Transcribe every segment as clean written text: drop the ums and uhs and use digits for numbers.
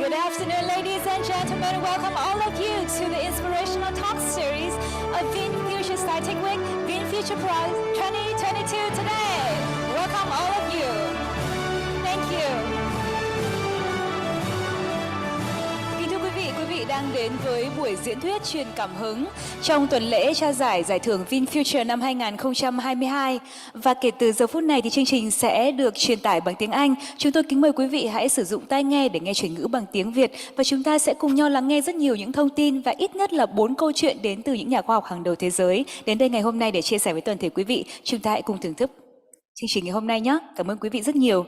Good afternoon, ladies and gentlemen. Welcome all of you to the Inspirational Talk series of VinFuture Scientific Week, VinFuture Prize 2022 today. Welcome all of you. Thank you. Kính thưa quý vị đang đến với buổi diễn thuyết truyền cảm hứng trong tuần lễ trao giải thưởng VinFuture năm 2022. Và kể từ giờ phút này thì chương trình sẽ được truyền tải bằng tiếng Anh. Chúng tôi kính mời quý vị hãy sử dụng tai nghe để nghe chuyển ngữ bằng tiếng Việt và chúng ta sẽ cùng nhau lắng nghe rất nhiều những thông tin và ít nhất là 4 câu chuyện đến từ những nhà khoa học hàng đầu thế giới đến đây ngày hôm nay để chia sẻ với toàn thể quý vị. Chúng ta hãy cùng thưởng thức chương trình ngày hôm nay nhé. Cảm ơn quý vị rất nhiều.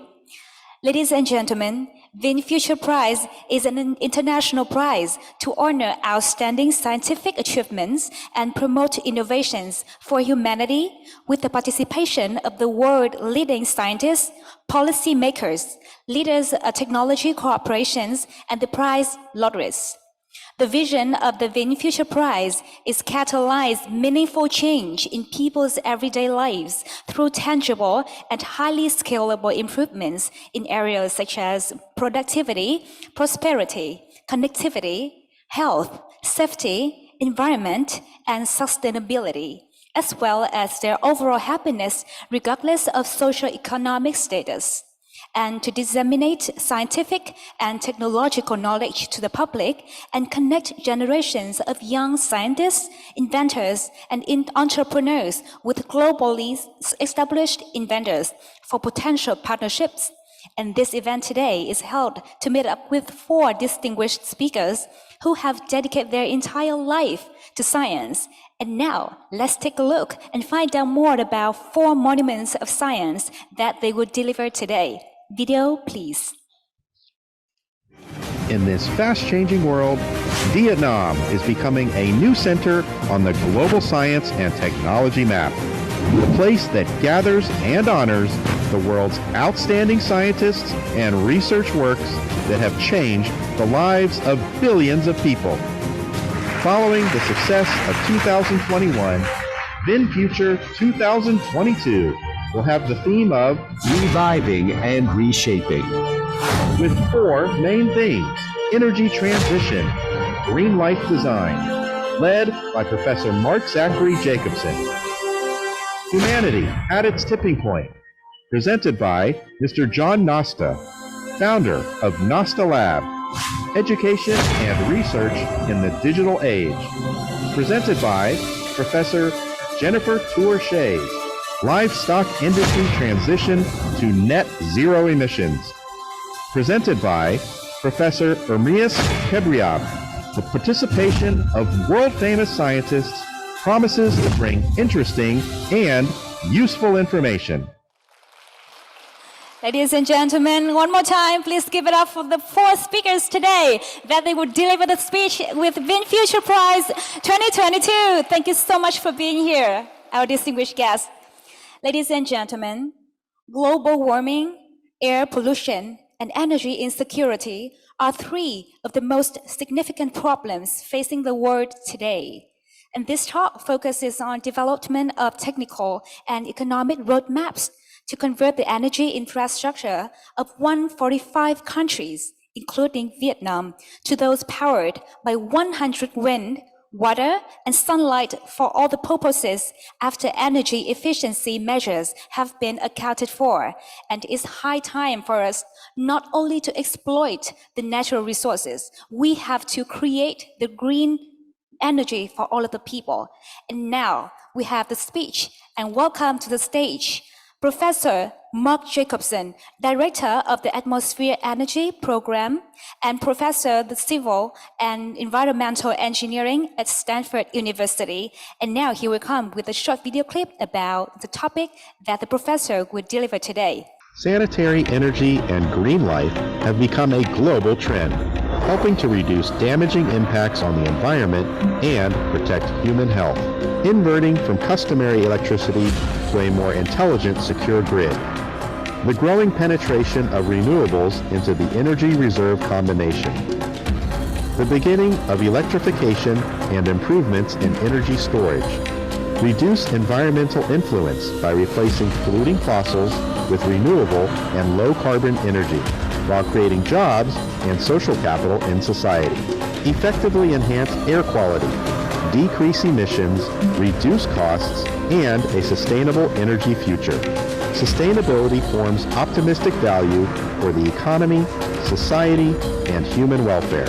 Ladies and gentlemen, VinFuture Prize is an international prize to honor outstanding scientific achievements and promote innovations for humanity with the participation of the world's leading scientists, policymakers, leaders of technology corporations, and the prize laureates. The vision of the VinFuture Prize is catalyze meaningful change in people's everyday lives through tangible and highly scalable improvements in areas such as productivity, prosperity, connectivity, health, safety, environment, and sustainability, as well as their overall happiness regardless of socio-economic status. And to disseminate scientific and technological knowledge to the public and connect generations of young scientists, inventors, and entrepreneurs with globally established inventors for potential partnerships. And this event today is held to meet up with 4 distinguished speakers who have dedicated their entire life to science. And now, let's take a look and find out more about 4 monuments of science that they will deliver today. Video, please. In this fast-changing world, Vietnam is becoming a new center on the global science and technology map. The place that gathers and honors the world's outstanding scientists and research works that have changed the lives of billions of people. Following the success of 2021, VinFuture 2022 will have the theme of Reviving and Reshaping, with 4 main themes: energy transition, green life design, led by Professor Mark Zachary Jacobson; humanity at its tipping point, presented by Mr. John Nosta, founder of Nosta Lab, education and research in the digital age, presented by Professor Jennifer Tour-Shays, livestock industry transition to net zero emissions, presented by Professor Ermias Kebriab. The participation of world-famous scientists promises to bring interesting and useful information. Ladies and gentlemen, one more time, please give it up for the 4 speakers today that they will deliver the speech with VinFuture Prize 2022. Thank you so much for being here, our distinguished guests. Ladies and gentlemen, global warming, air pollution, and energy insecurity are 3 of the most significant problems facing the world today. And this talk focuses on development of technical and economic roadmaps to convert the energy infrastructure of 145 countries, including Vietnam, to those powered by 100 wind, water, and sunlight for all the purposes after energy efficiency measures have been accounted for. And it's high time for us not only to exploit the natural resources, we have to create the green energy for all of the people. And now we have the speech, and welcome to the stage Professor Mark Jacobson, Director of the Atmosphere Energy Program and Professor of Civil and Environmental Engineering at Stanford University. And now he will come with a short video clip about the topic that the professor will deliver today. Sanitary energy and green life have become a global trend, helping to reduce damaging impacts on the environment and protect human health, inverting from customary electricity to a more intelligent, secure grid. The growing penetration of renewables into the energy reserve combination. The beginning of electrification and improvements in energy storage. Reduce environmental influence by replacing polluting fossils with renewable and low-carbon energy. while creating jobs and social capital in society. Effectively enhance air quality, decrease emissions, reduce costs, and a sustainable energy future. Sustainability forms optimistic value for the economy, society, and human welfare.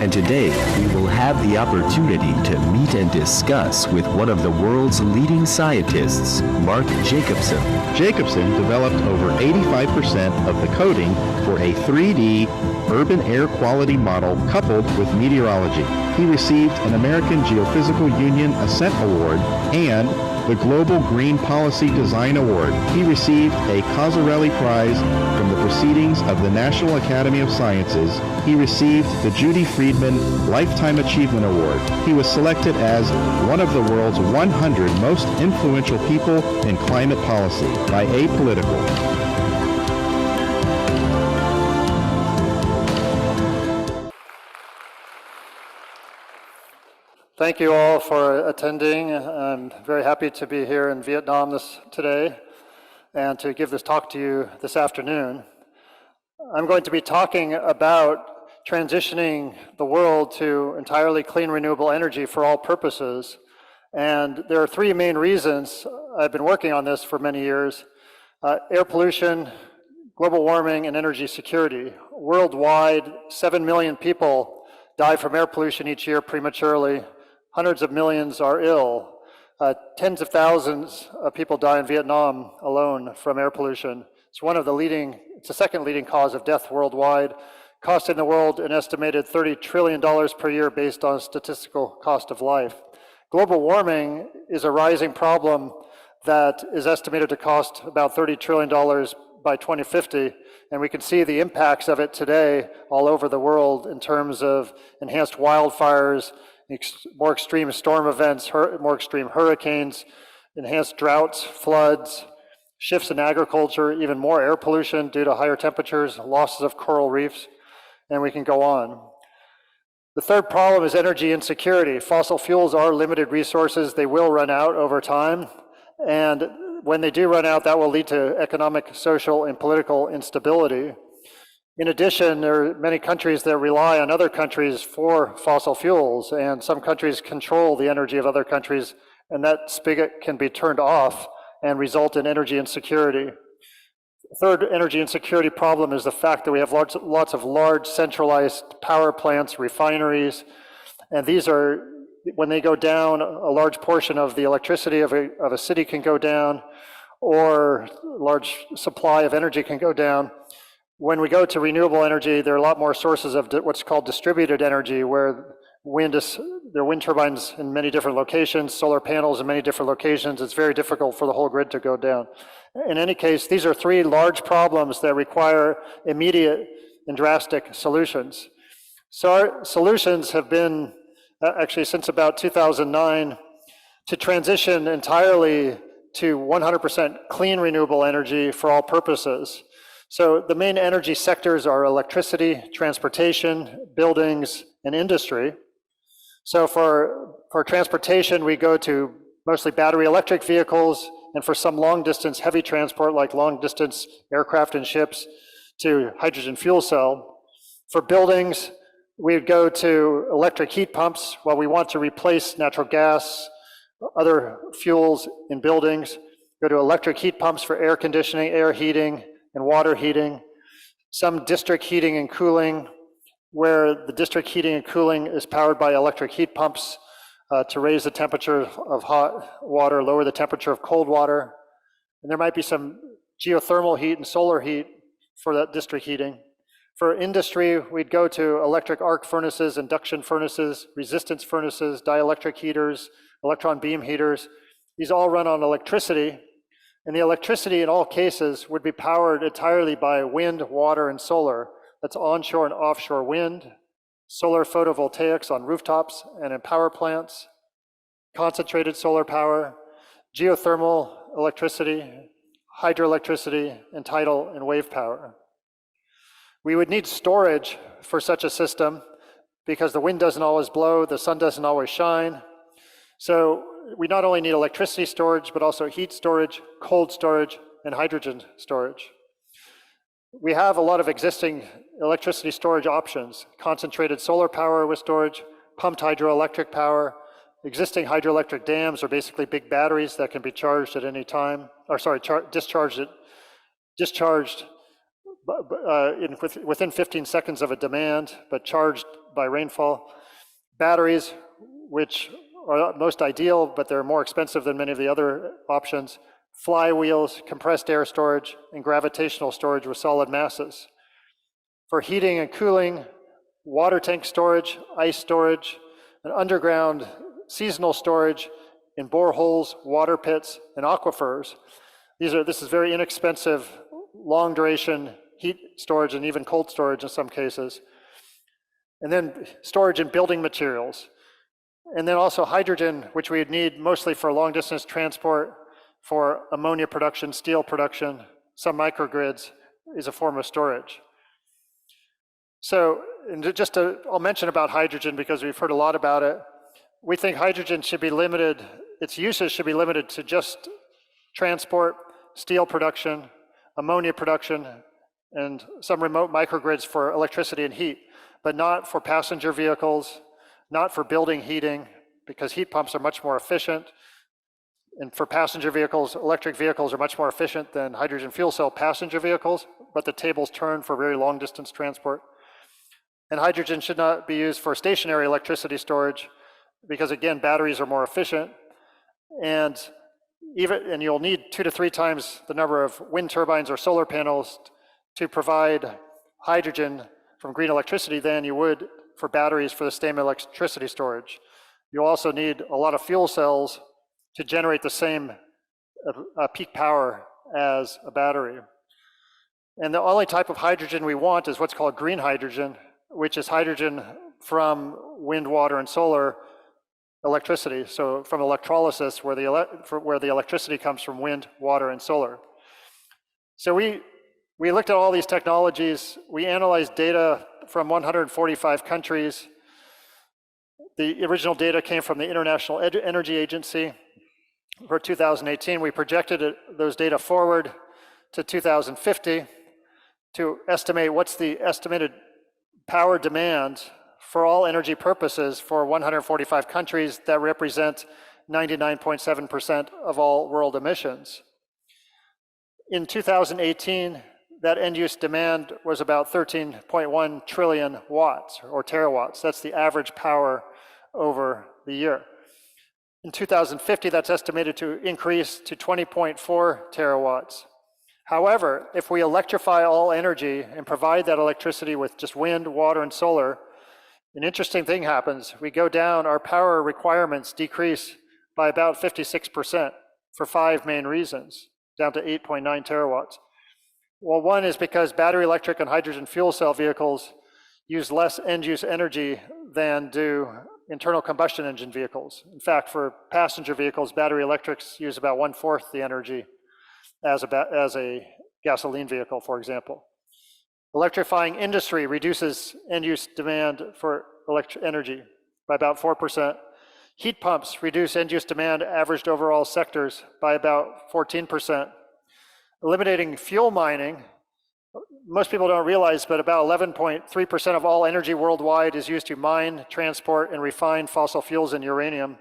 And today, we will have the opportunity to meet and discuss with one of the world's leading scientists, Mark Jacobson. Jacobson developed over 85% of the coding for a 3D urban air quality model coupled with meteorology. He received an American Geophysical Union Ascent Award and the Global Green Policy Design Award. He received a Cosarelli Prize from the Proceedings of the National Academy of Sciences. He received the Judy Friedman Lifetime Achievement Award. He was selected as one of the world's 100 most influential people in climate policy by Apolitical. Thank you all for attending. I'm very happy to be here in Vietnam today and to give this talk to you this afternoon. I'm going to be talking about transitioning the world to entirely clean renewable energy for all purposes. And there are three main reasons. I've been working on this for many years: air pollution, global warming, and energy security. Worldwide, 7 million people die from air pollution each year prematurely. Hundreds of millions are ill. Tens of thousands of people die in Vietnam alone from air pollution. It's the second leading cause of death worldwide, costing the world an estimated $30 trillion per year based on statistical cost of life. Global warming is a rising problem that is estimated to cost about $30 trillion by 2050, and we can see the impacts of it today all over the world in terms of enhanced wildfires, more extreme storm events, more extreme hurricanes, enhanced droughts, floods, shifts in agriculture, even more air pollution due to higher temperatures, losses of coral reefs, and we can go on. The third problem is energy insecurity. Fossil fuels are limited resources. They will run out over time, and when they do run out, that will lead to economic, social, and political instability. In addition, there are many countries that rely on other countries for fossil fuels, and some countries control the energy of other countries, and that spigot can be turned off and result in energy insecurity. The third energy insecurity problem is the fact that we have lots of large centralized power plants, refineries, and these are, when they go down, a large portion of the electricity of a city can go down, or a large supply of energy can go down. When we go to renewable energy, there are a lot more sources of what's called distributed energy, where there are wind turbines in many different locations, solar panels in many different locations. It's very difficult for the whole grid to go down. In any case, these are three large problems that require immediate and drastic solutions. So our solutions have been, actually since about 2009, to transition entirely to 100% clean renewable energy for all purposes. So the main energy sectors are electricity, transportation, buildings, and industry. So for transportation, we go to mostly battery electric vehicles, and for some long distance heavy transport like long distance aircraft and ships, to hydrogen fuel cell. For buildings, we would go to electric heat pumps while we want to replace natural gas, other fuels in buildings. Go to electric heat pumps for air conditioning, air heating, and water heating. Some district heating and cooling, where the district heating and cooling is powered by electric heat pumps to raise the temperature of hot water, lower the temperature of cold water. And there might be some geothermal heat and solar heat for that district heating. For industry, we'd go to electric arc furnaces, induction furnaces, resistance furnaces, dielectric heaters, electron beam heaters. These all run on electricity, and the electricity in all cases would be powered entirely by wind, water, and solar. That's onshore and offshore wind, solar photovoltaics on rooftops and in power plants, concentrated solar power, geothermal electricity, hydroelectricity, and tidal and wave power. We would need storage for such a system because the wind doesn't always blow, the sun doesn't always shine. So we not only need electricity storage, but also heat storage, cold storage, and hydrogen storage. We have a lot of existing electricity storage options: concentrated solar power with storage, pumped hydroelectric power. Existing hydroelectric dams are basically big batteries that can be charged at any time, or sorry, discharged within 15 seconds of a demand, but charged by rainfall. Batteries, which are most ideal, but they're more expensive than many of the other options. Flywheels, compressed air storage, and gravitational storage with solid masses. For heating and cooling, water tank storage, ice storage, and underground seasonal storage in boreholes, water pits, and aquifers. This is very inexpensive, long duration heat storage and even cold storage in some cases. And then storage in building materials. And then also hydrogen, which we'd need mostly for long distance transport, for ammonia production, steel production, some microgrids, is a form of storage. So I'll mention about hydrogen because we've heard a lot about it. We think hydrogen should be limited, its uses should be limited to just transport, steel production, ammonia production, and some remote microgrids for electricity and heat, but not for passenger vehicles, not for building heating, because heat pumps are much more efficient. And for passenger vehicles, electric vehicles are much more efficient than hydrogen fuel cell passenger vehicles, but the tables turn for very long distance transport. And hydrogen should not be used for stationary electricity storage, because again, batteries are more efficient, and you'll need 2 to 3 times the number of wind turbines or solar panels to provide hydrogen from green electricity than you would for batteries for the same electricity storage. You'll also need a lot of fuel cells to generate the same peak power as a battery. And the only type of hydrogen we want is what's called green hydrogen, which is hydrogen from wind, water, and solar electricity. So from electrolysis, where the electricity comes from wind, water, and solar. So we looked at all these technologies. We analyzed data from 145 countries. The original data came from the International Energy Agency for 2018. We projected those data forward to 2050 to estimate what's the estimated power demand for all energy purposes for 145 countries that represent 99.7% of all world emissions. In 2018, that end-use demand was about 13.1 trillion watts, or terawatts. That's the average power over the year. In 2050, that's estimated to increase to 20.4 terawatts. However, if we electrify all energy and provide that electricity with just wind, water, and solar, an interesting thing happens. We go down, our power requirements decrease by about 56% for 5 main reasons, down to 8.9 terawatts. Well, one is because battery electric and hydrogen fuel cell vehicles use less end-use energy than do internal combustion engine vehicles. In fact, for passenger vehicles, battery electrics use about 1/4 the energy as a gasoline vehicle, for example. Electrifying industry reduces end-use demand for energy by about 4%. Heat pumps reduce end-use demand averaged over all sectors by about 14%. Eliminating fuel mining, most people don't realize, but about 11.3% of all energy worldwide is used to mine, transport, and refine fossil fuels and uranium.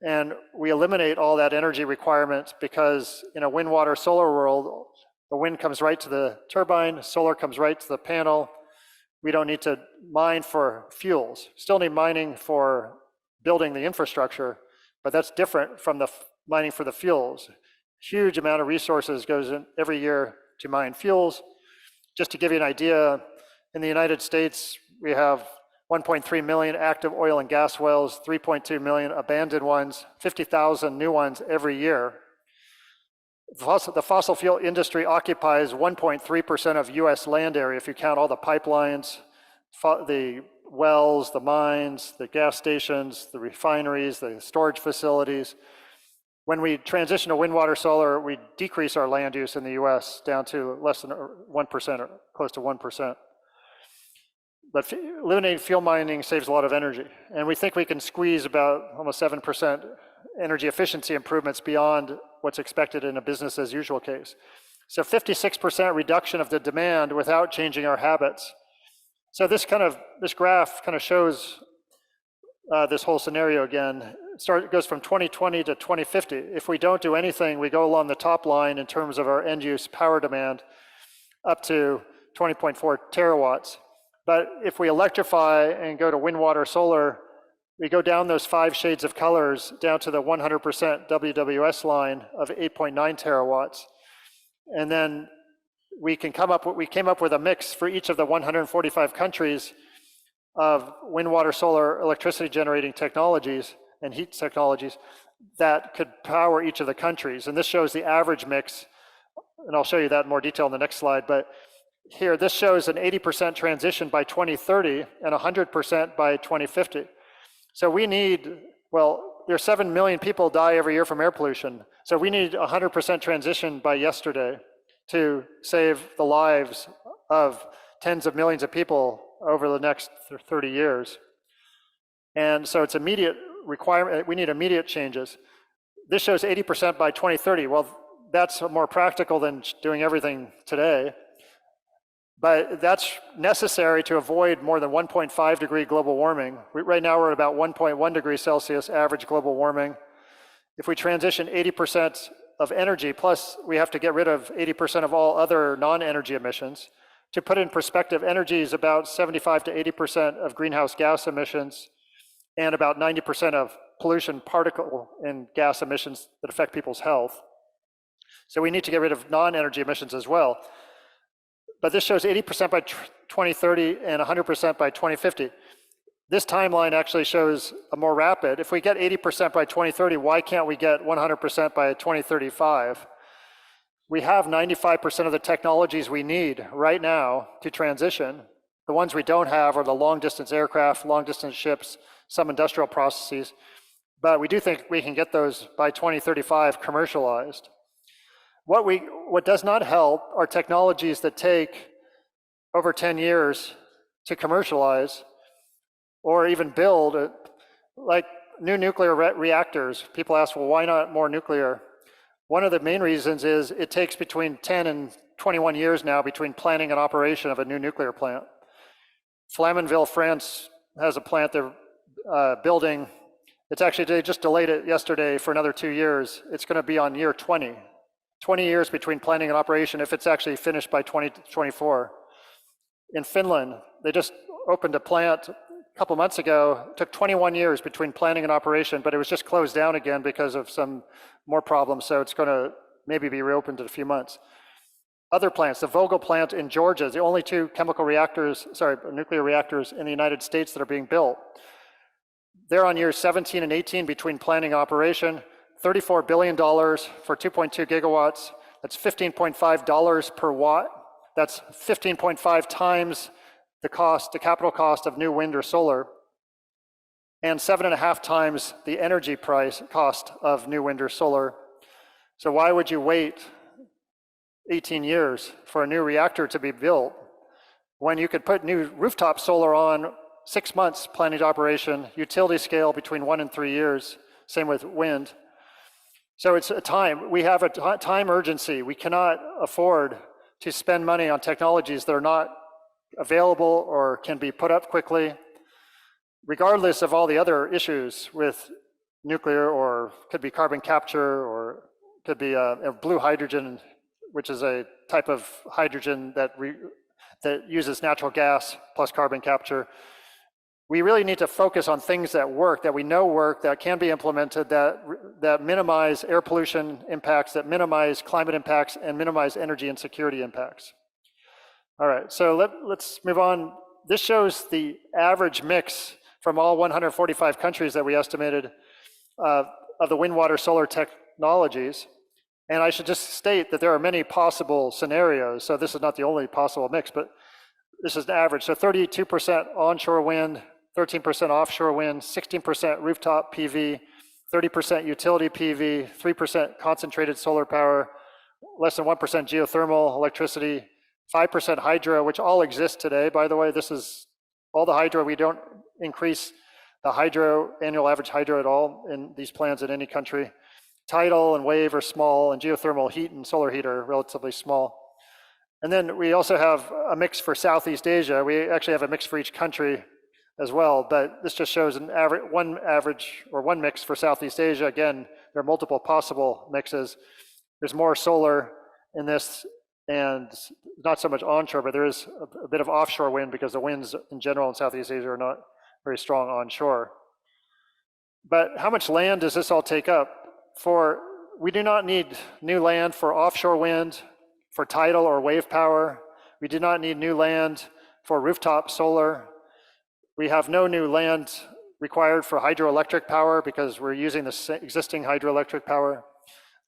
And we eliminate all that energy requirement because in a wind, water, solar world, the wind comes right to the turbine, solar comes right to the panel. We don't need to mine for fuels. Still need mining for building the infrastructure, but that's different from the mining for the fuels. Huge amount of resources goes in every year to mine fuels. Just to give you an idea, in the United States, we have 1.3 million active oil and gas wells, 3.2 million abandoned ones, 50,000 new ones every year. The fossil fuel industry occupies 1.3% of US land area if you count all the pipelines, the wells, the mines, the gas stations, the refineries, the storage facilities. When we transition to wind, water, solar, we decrease our land use in the US down to less than 1% or close to 1%. But eliminating fuel mining saves a lot of energy. And we think we can squeeze about almost 7% energy efficiency improvements beyond what's expected in a business as usual case. So 56% reduction of the demand without changing our habits. So this graph kind of shows this whole scenario again. It goes from 2020 to 2050. If we don't do anything, we go along the top line in terms of our end-use power demand up to 20.4 terawatts. But if we electrify and go to wind, water, solar, we go down those 5 shades of colors down to the 100% WWS line of 8.9 terawatts. And then we came up with a mix for each of the 145 countries of wind, water, solar, electricity generating technologies and heat technologies that could power each of the countries. And this shows the average mix, and I'll show you that in more detail in the next slide. But here, this shows an 80% transition by 2030 and 100% by 2050. So we need, well, there's 7 million people die every year from air pollution. So we need 100% transition by yesterday to save the lives of tens of millions of people over the next 30 years. And so it's immediate requirement, we need immediate changes. This shows 80% by 2030. Well, that's more practical than doing everything today. But that's necessary to avoid more than 1.5 degree global warming. Right now we're at about 1.1 degrees Celsius average global warming. If we transition 80% of energy, plus we have to get rid of 80% of all other non-energy emissions. To put in perspective, energy is about 75 to 80% of greenhouse gas emissions and about 90% of pollution, particle, and gas emissions that affect people's health. So we need to get rid of non-energy emissions as well. But this shows 80% by 2030 and 100% by 2050. This timeline actually shows a more rapid. If we get 80% by 2030, why can't we get 100% by 2035? We have 95% of the technologies we need right now to transition. The ones we don't have are the long-distance aircraft, long-distance ships, some industrial processes. But we do think we can get those by 2035 commercialized. What does not help are technologies that take over 10 years to commercialize or even build, like new nuclear reactors. People ask, well, why not more nuclear? One of the main reasons is it takes between 10 and 21 years now between planning and operation of a new nuclear plant. Flamanville, France has a plant they're building. It's actually, they just delayed it yesterday for another 2 years. It's going to be on year 20. 20 years between planning and operation if it's actually finished by 2024. In Finland, they just opened a plant a couple months ago. It took 21 years between planning and operation, but it was just closed down again because of some more problems, so it's going to maybe be reopened in a few months. Other plants, the Vogtle plant in Georgia, the only 2 nuclear reactors in the United States that are being built. They're on years 17 and 18 between planning and operation. $34 billion for 2.2 gigawatts. That's $15.5 per watt. That's 15.5 times the capital cost of new wind or solar, and 7.5 times the energy cost of new wind or solar. So why would you wait 18 years for a new reactor to be built when you could put new rooftop solar on 6 months planning to operation, utility scale between 1 and 3 years, same with wind. So it's a time, we have a time urgency. We cannot afford to spend money on technologies that are not available or can be put up quickly, regardless of all the other issues with nuclear, or could be carbon capture, or could be blue hydrogen, which is a type of hydrogen that uses natural gas plus carbon capture. We really need to focus on things that work, that we know work, that can be implemented, that minimize air pollution impacts, that minimize climate impacts, and minimize energy and security impacts. All right, so let's move on. This shows the average mix from all 145 countries that we estimated of the wind, water, solar technologies. And I should just state that there are many possible scenarios. So this is not the only possible mix, but this is the average. So 32% onshore wind, 13% offshore wind, 16% rooftop PV, 30% utility PV, 3% concentrated solar power, less than 1% geothermal electricity, 5% hydro, which all exist today. By the way, this is all the hydro. We don't increase the annual average hydro at all in these plans in any country. Tidal and wave are small, and geothermal heat and solar heat are relatively small. And then we also have a mix for Southeast Asia. We actually have a mix for each country as well, but this just shows one mix for Southeast Asia. Again, there are multiple possible mixes. There's more solar in this and not so much onshore, but there is a bit of offshore wind because the winds in general in Southeast Asia are not very strong onshore. But how much land does this all take up? We do not need new land for offshore wind, for tidal or wave power. We do not need new land for rooftop solar. We have no new land required for hydroelectric power because we're using the existing hydroelectric power.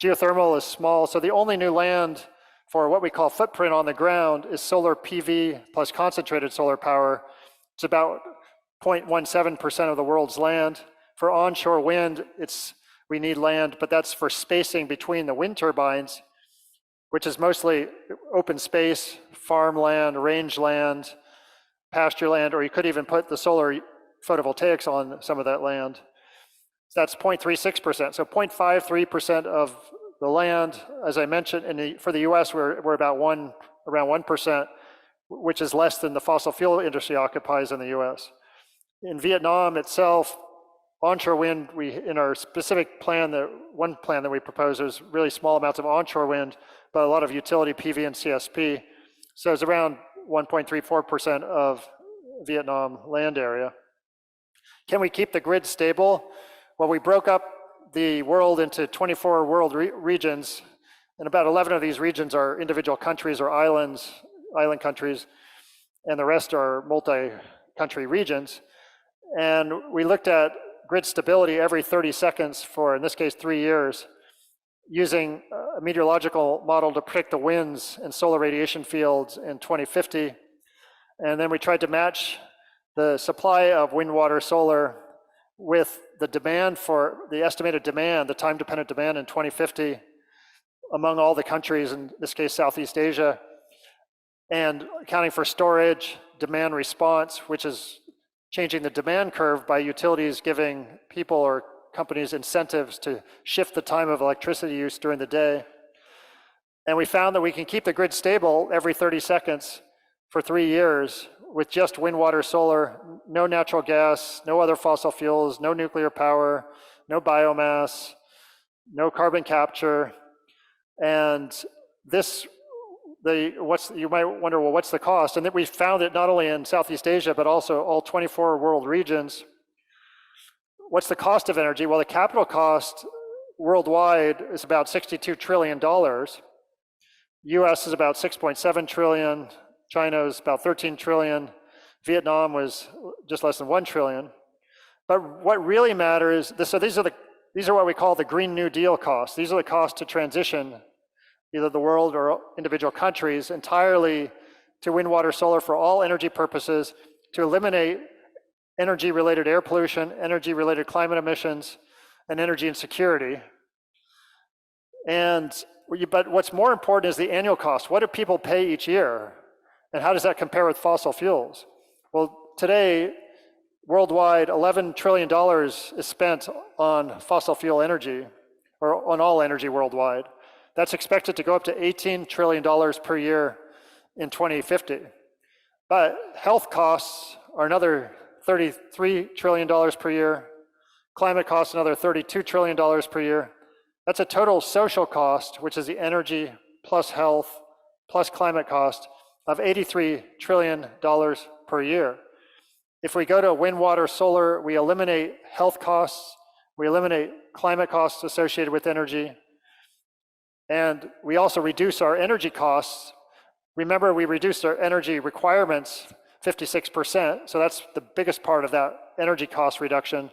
Geothermal is small, so the only new land for what we call footprint on the ground is solar PV plus concentrated solar power. It's about 0.17% of the world's land. For onshore wind, we need land, but that's for spacing between the wind turbines, which is mostly open space, farmland, rangeland, pasture land, or you could even put the solar photovoltaics on some of that land. That's 0.36%. So 0.53% of the land, as I mentioned, for the US, we're around 1%, which is less than the fossil fuel industry occupies in the US. In Vietnam itself, onshore wind, in our specific plan, one plan that we propose is really small amounts of onshore wind, but a lot of utility PV and CSP. So it's around 1.34% of Vietnam land area. Can we keep the grid stable? Well, we broke up the world into 24 world regions, and about 11 of these regions are individual countries or island countries, and the rest are multi-country regions. And we looked at grid stability every 30 seconds for, in this case, 3 years, using a meteorological model to predict the winds and solar radiation fields in 2050. And then we tried to match the supply of wind, water, solar with the demand for the estimated demand, the time-dependent demand in 2050 among all the countries, in this case, Southeast Asia, and accounting for storage, demand response, which is changing the demand curve by utilities giving people or companies incentives to shift the time of electricity use during the day. And we found that we can keep the grid stable every 30 seconds for 3 years with just wind, water, solar, no natural gas, no other fossil fuels, no nuclear power, no biomass, no carbon capture. And you might wonder, well, what's the cost? And that we found it not only in Southeast Asia, but also all 24 world regions. What's the cost of energy? Well, the capital cost worldwide is about $62 trillion. US is about 6.7 trillion. China is about 13 trillion. Vietnam was just less than 1 trillion. But what really matters, so these are what we call the Green New Deal costs. These are the costs to transition either the world or individual countries entirely to wind, water, solar for all energy purposes, to eliminate energy-related air pollution, energy-related climate emissions, and energy insecurity. But what's more important is the annual cost. What do people pay each year? And how does that compare with fossil fuels? Well, today, worldwide, $11 trillion is spent on fossil fuel energy, or on all energy worldwide. That's expected to go up to $18 trillion per year in 2050. But health costs are another $33 trillion per year. Climate costs another $32 trillion per year. That's a total social cost, which is the energy plus health plus climate cost, of $83 trillion per year. If we go to wind, water, solar, we eliminate health costs, we eliminate climate costs associated with energy, and we also reduce our energy costs. Remember, we reduced our energy requirements 56%, so that's the biggest part of that energy cost reduction.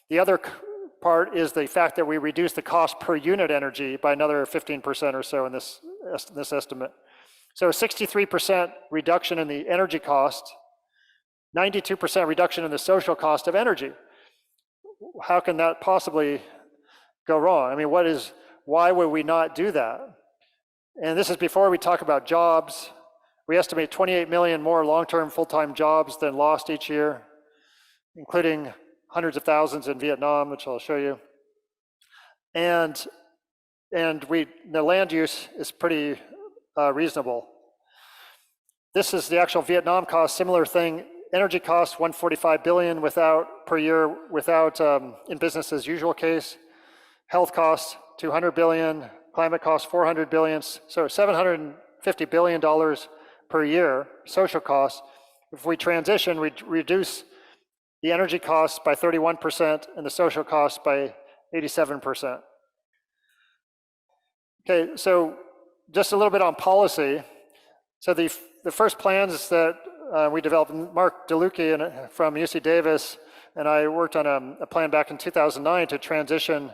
The other part is the fact that we reduce the cost per unit energy by another 15% or so in this estimate. So 63% reduction in the energy cost, 92% reduction in the social cost of energy. How can that possibly go wrong? I mean, why would we not do that? And this is before we talk about jobs. We estimate 28 million more long-term full-time jobs than lost each year, including hundreds of thousands in Vietnam, which I'll show you. And and the land use is pretty reasonable. This is the actual Vietnam cost, similar thing. Energy costs 145 billion per year without in business as usual case. Health costs 200 billion, climate costs 400 billion, so $750 billion per year, social costs. If we transition, we reduce the energy costs by 31% and the social costs by 87%. Okay, so just a little bit on policy. So the first plans that we developed, Mark DeLucchi from UC Davis and I worked on a plan back in 2009 to transition.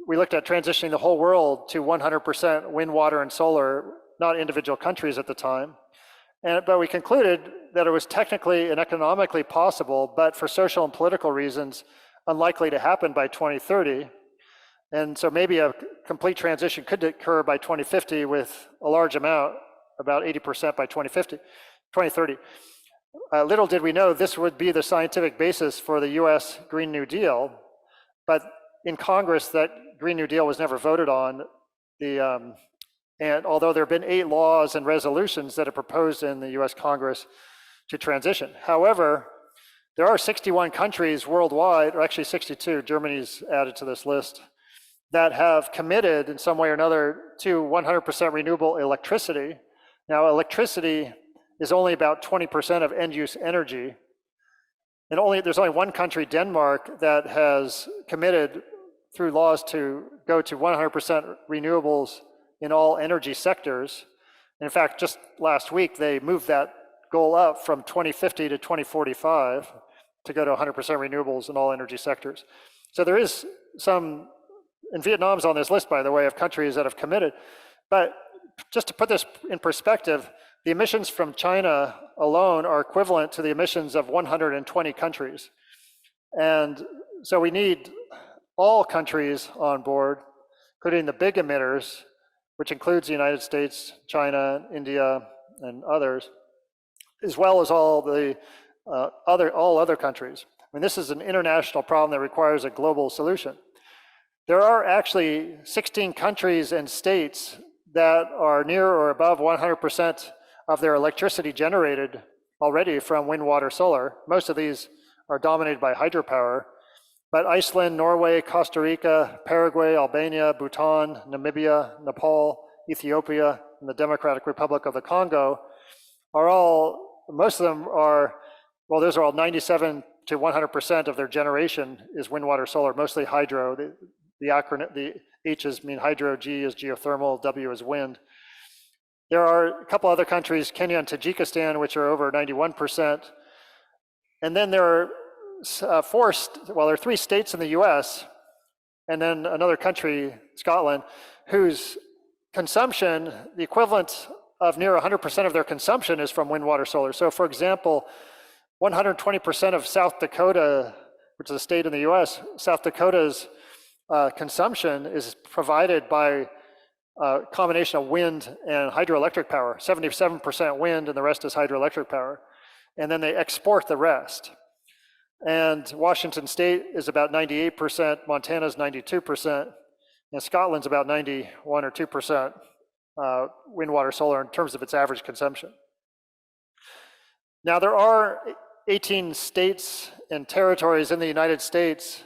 We looked at transitioning the whole world to 100% wind, water, and solar, not individual countries at the time. But we concluded that it was technically and economically possible, but for social and political reasons, unlikely to happen by 2030. And so maybe a complete transition could occur by 2050 with a large amount, about 80% by 2030. Little did we know this would be the scientific basis for the US Green New Deal, but in Congress that Green New Deal was never voted on. And although there have been 8 laws and resolutions that are proposed in the US Congress to transition. However, there are 61 countries worldwide, or actually 62, Germany's added to this list, that have committed in some way or another to 100% renewable electricity. Now, electricity is only about 20% of end-use energy. And there's only one country, Denmark, that has committed through laws to go to 100% renewables in all energy sectors. And in fact, just last week, they moved that goal up from 2050 to 2045 to go to 100% renewables in all energy sectors. So there is some, and Vietnam's on this list, by the way, of countries that have committed. But just to put this in perspective, the emissions from China alone are equivalent to the emissions of 120 countries. And so we need all countries on board, including the big emitters, which includes the United States, China, India, and others, as well as all other countries. I mean, this is an international problem that requires a global solution. There are actually 16 countries and states that are near or above 100% of their electricity generated already from wind, water, solar. Most of these are dominated by hydropower, but Iceland, Norway, Costa Rica, Paraguay, Albania, Bhutan, Namibia, Nepal, Ethiopia, and the Democratic Republic of the Congo are all, most of them are, well, those are all 97 to 100% of their generation is wind, water, solar, mostly hydro. The acronym, the H's mean hydro, G is geothermal, W is wind. There are a couple other countries, Kenya and Tajikistan, which are over 91%. And then there are there are 3 states in the US, and then another country, Scotland, whose consumption, the equivalent of near 100% of their consumption is from wind, water, solar. So for example, 120% of South Dakota, which is a state in the US, South Dakota's consumption is provided by a combination of wind and hydroelectric power, 77% wind and the rest is hydroelectric power. And then they export the rest. And Washington State is about 98%, Montana's 92%, and Scotland's about 91 or 2% wind, water, solar in terms of its average consumption. Now there are 18 states and territories in the United States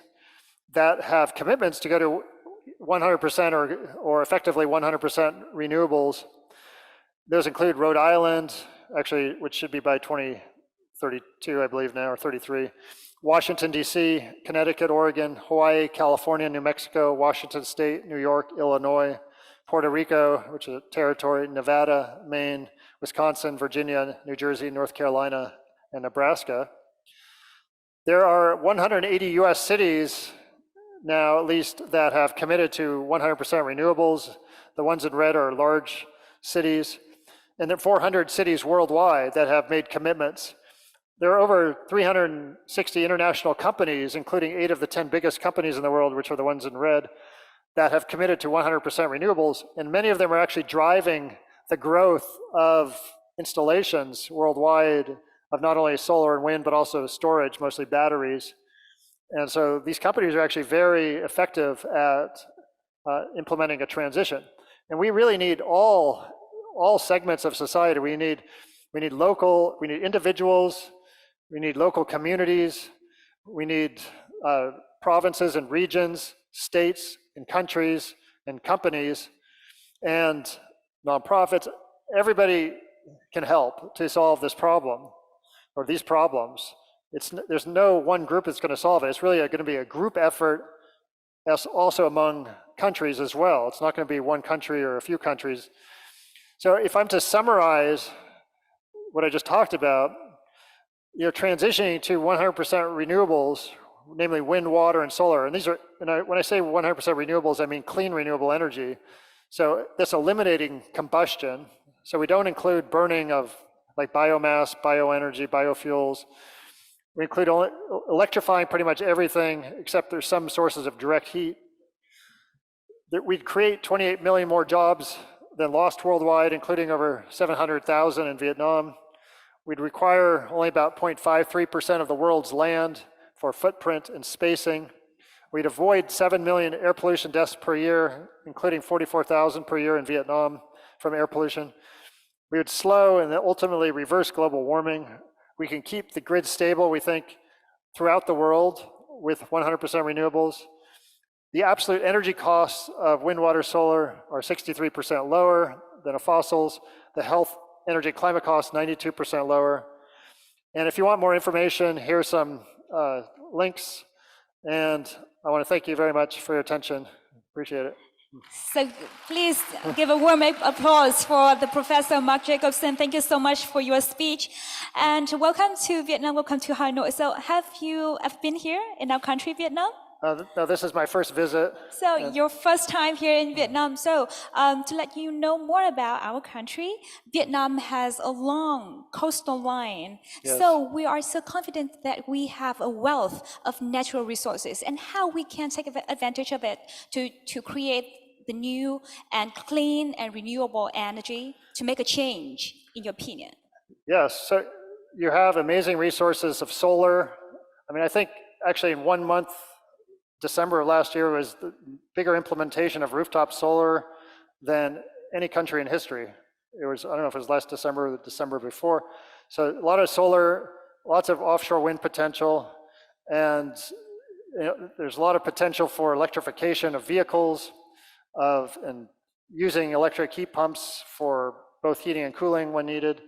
that have commitments to go to 100% or effectively 100% renewables. Those include Rhode Island, actually, which should be by 2032, I believe now, or 33. Washington, D.C., Connecticut, Oregon, Hawaii, California, New Mexico, Washington State, New York, Illinois, Puerto Rico, which is a territory, Nevada, Maine, Wisconsin, Virginia, New Jersey, North Carolina, and Nebraska. There are 180 US cities now, at least, that have committed to 100% renewables. The ones in red are large cities. And there are 400 cities worldwide that have made commitments. There are over 360 international companies, including 8 of the 10 biggest companies in the world, which are the ones in red, that have committed to 100% renewables. And many of them are actually driving the growth of installations worldwide of not only solar and wind, but also storage, mostly batteries. And so these companies are actually very effective at implementing a transition. And we really need all segments of society. We need individuals, we need local communities, we need provinces and regions, states and countries and companies and nonprofits. Everybody can help to solve this problem or these problems. There's no one group that's going to solve it. It's really going to be a group effort, also among countries as well. It's not going to be one country or a few countries. So if I'm to summarize what I just talked about, transitioning to 100% renewables, namely wind, water, and solar. And these are, when I say 100% renewables, I mean clean renewable energy. So that's eliminating combustion. So we don't include burning of like biomass, bioenergy, biofuels. We include electrifying pretty much everything except there's some sources of direct heat. We'd create 28 million more jobs than lost worldwide, including over 700,000 in Vietnam. We'd require only about 0.53% of the world's land for footprint and spacing. We'd avoid 7 million air pollution deaths per year, including 44,000 per year in Vietnam from air pollution. We would slow and ultimately reverse global warming. We can keep the grid stable, we think, throughout the world with 100% renewables. The absolute energy costs of wind, water, solar are 63% lower than of fossils. The health, energy, climate costs 92% lower. And if you want more information, here's some links. And I want to thank you very much for your attention. Appreciate it. So please give a warm applause for the Professor Mark Jacobson. Thank you so much for your speech. And welcome to Vietnam, welcome to Hanoi. So have you ever been here in our country, Vietnam? No, this is my first visit. So your first time here in Vietnam. So to let you know more about our country, Vietnam has a long coastal line. Yes. So we are so confident that we have a wealth of natural resources and how we can take advantage of it to create the new and clean and renewable energy to make a change, in your opinion. Yes, so you have amazing resources of solar. I mean, I think actually in 1 month, December of last year was the bigger implementation of rooftop solar than any country in history. It was, I don't know if it was last December or the December before. So a lot of solar, lots of offshore wind potential, and there's a lot of potential for electrification of vehicles, and using electric heat pumps for both heating and cooling when needed.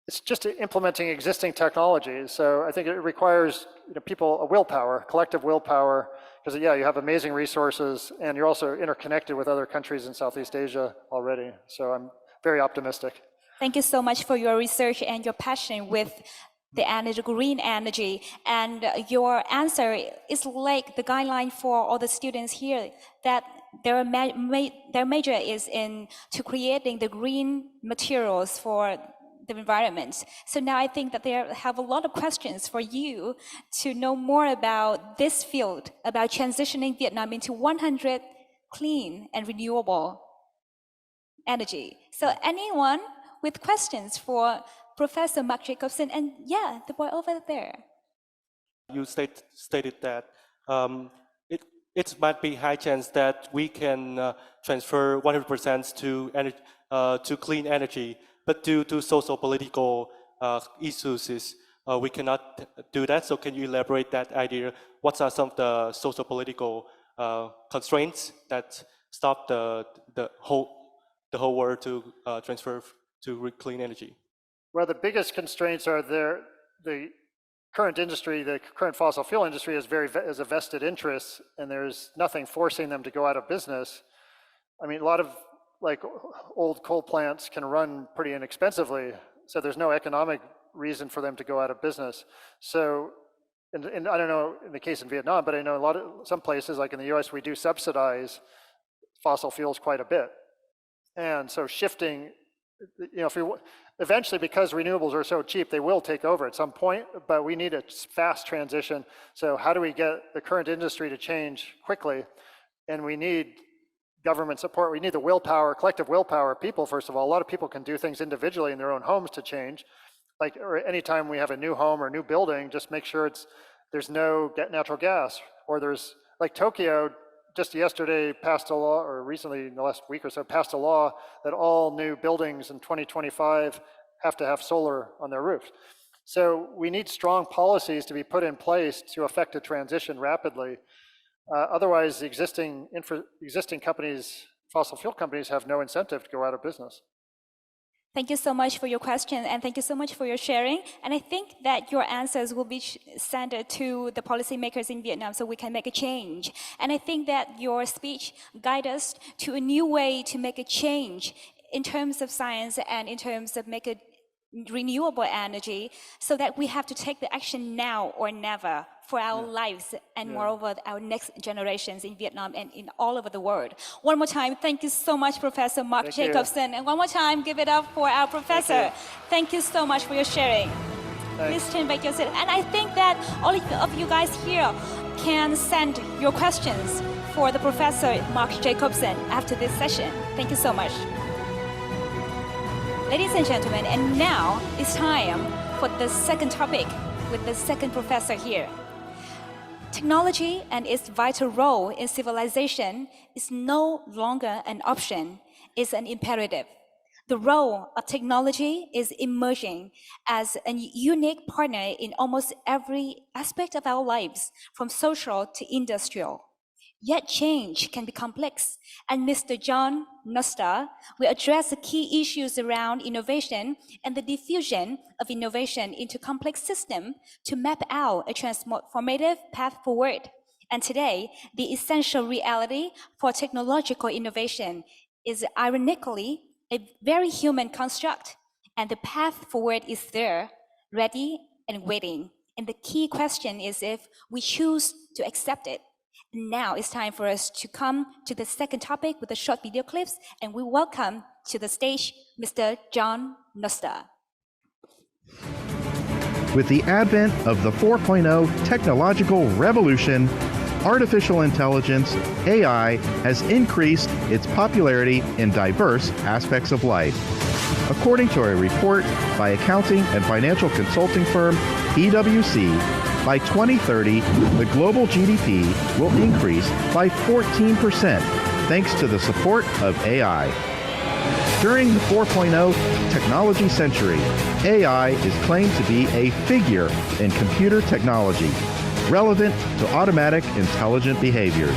It's just implementing existing technologies. So I think it requires people a willpower, collective willpower, because you have amazing resources and you're also interconnected with other countries in Southeast Asia already. So I'm very optimistic. Thank you so much for your research and your passion with the energy, green energy. And your answer is like the guideline for all the students here, that their major is to creating the green materials for the environment. So now I think that they have a lot of questions for you to know more about this field, about transitioning Vietnam into 100 clean and renewable energy. So anyone with questions for Professor Mark Jacobson? And yeah, the boy over there. You stated that it might be high chance that we can transfer 100% to clean energy, but due to social political issues, we cannot do that. So can you elaborate that idea? What are some of the social political constraints that stop the whole world to transfer to clean energy? Well, the biggest constraints are the current industry, the current fossil fuel industry is a vested interest, and there's nothing forcing them to go out of business. I mean, a lot of old coal plants can run pretty inexpensively, so there's no economic reason for them to go out of business. So, and I don't know in the case in Vietnam, but I know some places like in the US, we do subsidize fossil fuels quite a bit. And so shifting, eventually, because renewables are so cheap, they will take over at some point, but we need a fast transition. So how do we get the current industry to change quickly? And we need government support. We need the willpower, collective willpower of people, first of all. A lot of people can do things individually in their own homes to change. Or anytime we have a new home or new building, just make sure there's no natural gas, or there's, like Tokyo just yesterday passed a law, or recently in the last week or so, passed a law that all new buildings in 2025 have to have solar on their roofs. So we need strong policies to be put in place to affect a transition rapidly. Otherwise, the existing companies, fossil fuel companies, have no incentive to go out of business. Thank you so much for your question, and thank you so much for your sharing. And I think that your answers will be sent to the policymakers in Vietnam so we can make a change. And I think that your speech guides us to a new way to make a change in terms of science and in terms of make a renewable energy, so that we have to take the action now or never for our lives and moreover our next generations in Vietnam and in all over the world. One more time, thank you so much, Professor Mark Jacobson. And one more time, give it up for our professor. Thank you so much for your sharing. Please turn back yourself. And I think that all of you guys here can send your questions for the Professor Mark Jacobson after this session. Thank you so much. Ladies and gentlemen, and now it's time for the second topic with the second professor here. Technology and its vital role in civilization is no longer an option, it's an imperative. The role of technology is emerging as a unique partner in almost every aspect of our lives, from social to industrial. Yet change can be complex, and Mr. John Nosta will address the key issues around innovation and the diffusion of innovation into complex systems to map out a transformative path forward. And today, the essential reality for technological innovation is ironically a very human construct, and the path forward is there, ready and waiting. And the key question is if we choose to accept it. Now it's time for us to come to the second topic with the short video clips, and we welcome to the stage Mr. John Nosta. With the advent of the 4.0 technological revolution, artificial intelligence, AI, has increased its popularity in diverse aspects of life. According to a report by accounting and financial consulting firm PwC, by 2030, the global GDP will increase by 14% thanks to the support of AI. During the 4.0 technology century, AI is claimed to be a figure in computer technology, relevant to automatic intelligent behaviors.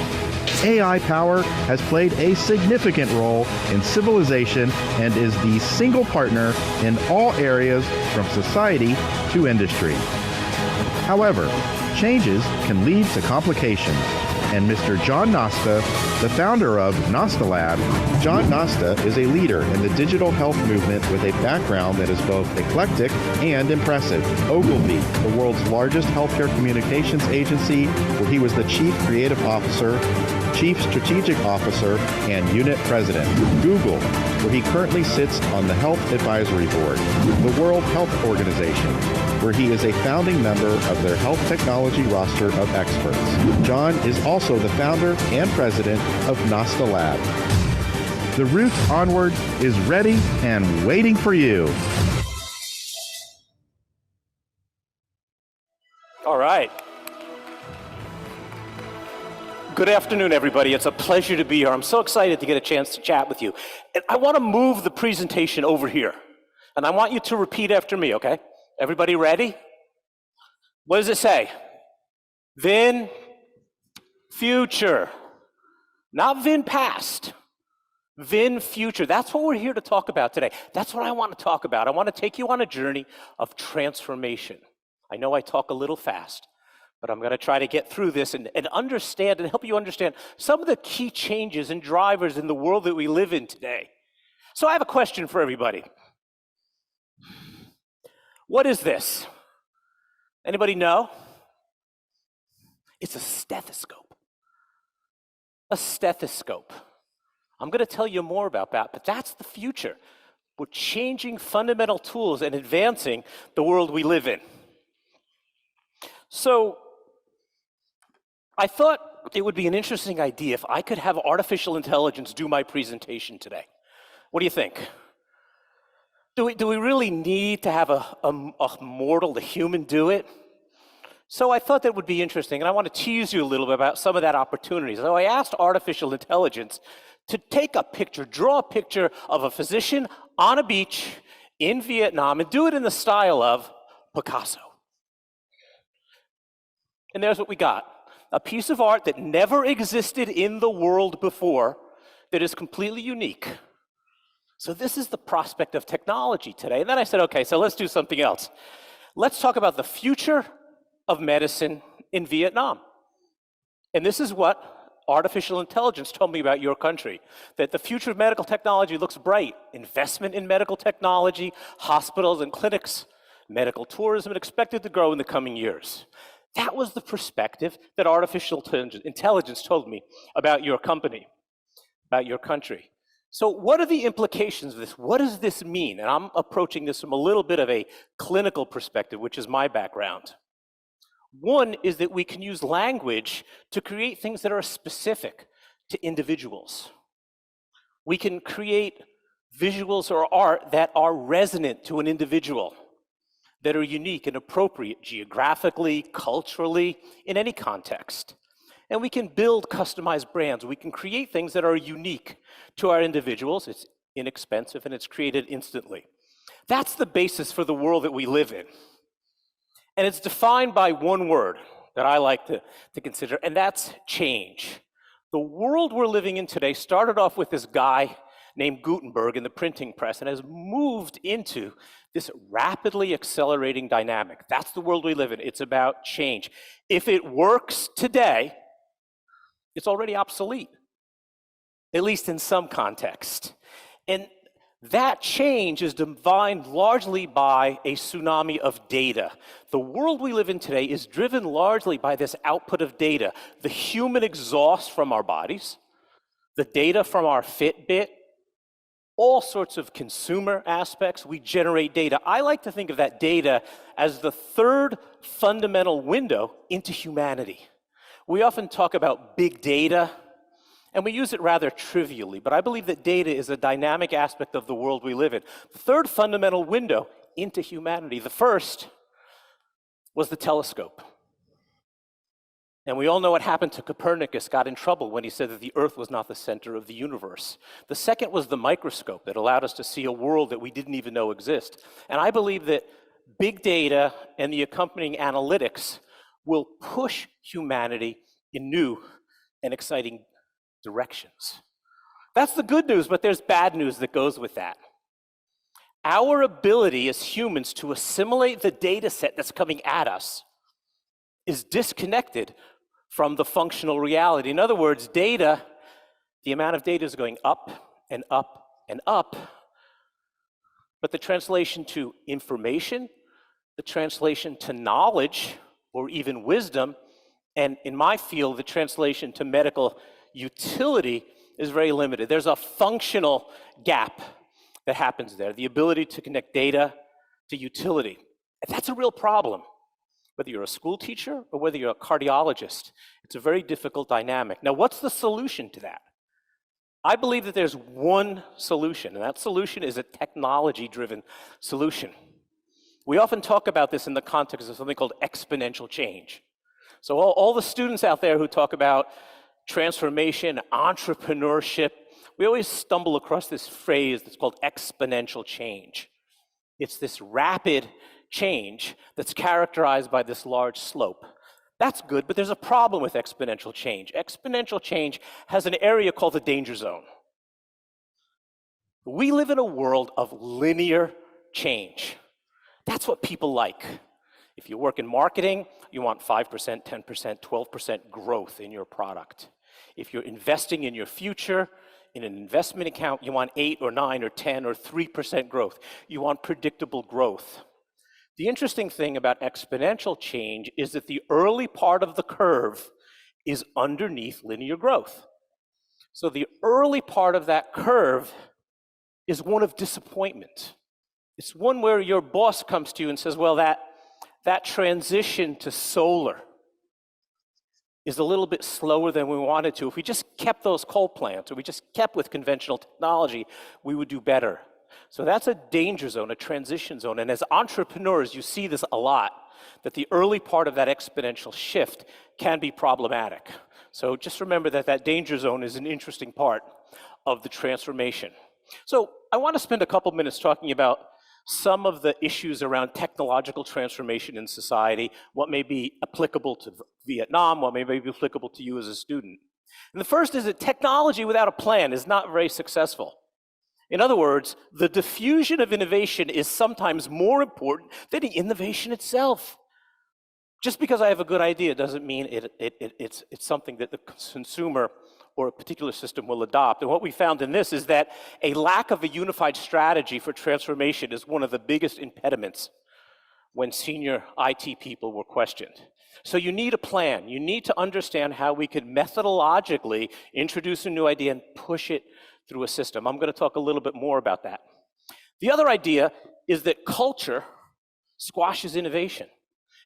AI power has played a significant role in civilization and is the single partner in all areas from society to industry. However, changes can lead to complications, and Mr. John Nosta, the founder of Nosta Lab. John Nosta is a leader in the digital health movement with a background that is both eclectic and impressive. Ogilvy, the world's largest healthcare communications agency, where he was the chief creative officer, chief strategic officer, and unit president. Google, where he currently sits on the health advisory board. The World Health Organization, where he is a founding member of their health technology roster of experts. John is also the founder and president of Nosta Lab. The route onward is ready and waiting for you. All right. Good afternoon, everybody. It's a pleasure to be here. I'm so excited to get a chance to chat with you. And I want to move the presentation over here. And I want you to repeat after me, okay? Everybody ready? What does it say? VinFuture. Not VinPast. VinFuture. That's what we're here to talk about today. That's what I want to talk about. I want to take you on a journey of transformation. I know I talk a little fast, but I'm going to try to get through this and understand and help you understand some of the key changes and drivers in the world that we live in today. So I have a question for everybody. What is this? Anybody know? It's a stethoscope. A stethoscope. I'm going to tell you more about that, but that's the future. We're changing fundamental tools and advancing the world we live in. So I thought it would be an interesting idea if I could have artificial intelligence do my presentation today. What do you think? Do we really need to have a mortal, a human, do it? So I thought that would be interesting, and I want to tease you a little bit about some of that opportunity. So I asked artificial intelligence to take a picture, draw a picture of a physician on a beach in Vietnam and do it in the style of Picasso. And there's what we got. A piece of art that never existed in the world before that is completely unique. So this is the prospect of technology today. And then I said, okay, so let's do something else. Let's talk about the future of medicine in Vietnam. And this is what artificial intelligence told me about your country, that the future of medical technology looks bright. Investment in medical technology, hospitals and clinics, medical tourism, expected to grow in the coming years. That was the perspective that artificial intelligence told me about your company, about your country. So what are the implications of this? What does this mean? And I'm approaching this from a little bit of a clinical perspective, which is my background. One is that we can use language to create things that are specific to individuals. We can create visuals or art that are resonant to an individual, that are unique and appropriate geographically, culturally, in any context. And we can build customized brands. We can create things that are unique to our individuals. It's inexpensive and it's created instantly. That's the basis for the world that we live in. And it's defined by one word that I like to consider, and that's change. The world we're living in today started off with this guy named Gutenberg in the printing press and has moved into this rapidly accelerating dynamic. That's the world we live in. It's about change. If it works today, it's already obsolete, at least in some context. And that change is defined largely by a tsunami of data. The world we live in today is driven largely by this output of data. The human exhaust from our bodies, the data from our Fitbit, all sorts of consumer aspects, we generate data. I like to think of that data as the third fundamental window into humanity. We often talk about big data, and we use it rather trivially, but I believe that data is a dynamic aspect of the world we live in. The third fundamental window into humanity, the first was the telescope. And we all know what happened to Copernicus, got in trouble when he said that the Earth was not the center of the universe. The second was the microscope that allowed us to see a world that we didn't even know exist. And I believe that big data and the accompanying analytics will push humanity in new and exciting directions. That's the good news, but there's bad news that goes with that. Our ability as humans to assimilate the data set that's coming at us is disconnected from the functional reality. In other words, data, the amount of data is going up and up and up, but the translation to information, the translation to knowledge, or even wisdom, and in my field, the translation to medical utility is very limited. There's a functional gap that happens there, the ability to connect data to utility. And that's a real problem. Whether you're a school teacher or whether you're a cardiologist, it's a very difficult dynamic. Now, what's the solution to that? I believe that there's one solution, and that solution is a technology-driven solution. We often talk about this in the context of something called exponential change. So all the students out there who talk about transformation, entrepreneurship, we always stumble across this phrase that's called exponential change. It's this rapid change that's characterized by this large slope. That's good, but there's a problem with exponential change. Exponential change has an area called the danger zone. We live in a world of linear change. That's what people like. If you work in marketing, you want 5%, 10%, 12% growth in your product. If you're investing in your future, in an investment account, you want 8 or 9 or 10 or 3% growth. You want predictable growth. The interesting thing about exponential change is that the early part of the curve is underneath linear growth. So the early part of that curve is one of disappointment. It's one where your boss comes to you and says, well, that transition to solar is a little bit slower than we wanted to. If we just kept those coal plants, or we just kept with conventional technology, we would do better. So that's a danger zone, a transition zone. And as entrepreneurs, you see this a lot, that the early part of that exponential shift can be problematic. So just remember that that danger zone is an interesting part of the transformation. So I want to spend a couple minutes talking about some of the issues around technological transformation in society, what may be applicable to Vietnam, what may be applicable to you as a student. And the first is that technology without a plan is not very successful. In other words, the diffusion of innovation is sometimes more important than the innovation itself. Just because I have a good idea doesn't mean it's something that the consumer or a particular system will adopt. And what we found in this is that a lack of a unified strategy for transformation is one of the biggest impediments when senior IT people were questioned. So you need a plan. You need to understand how we could methodologically introduce a new idea and push it through a system. I'm going to talk a little bit more about that. The other idea is that culture squashes innovation.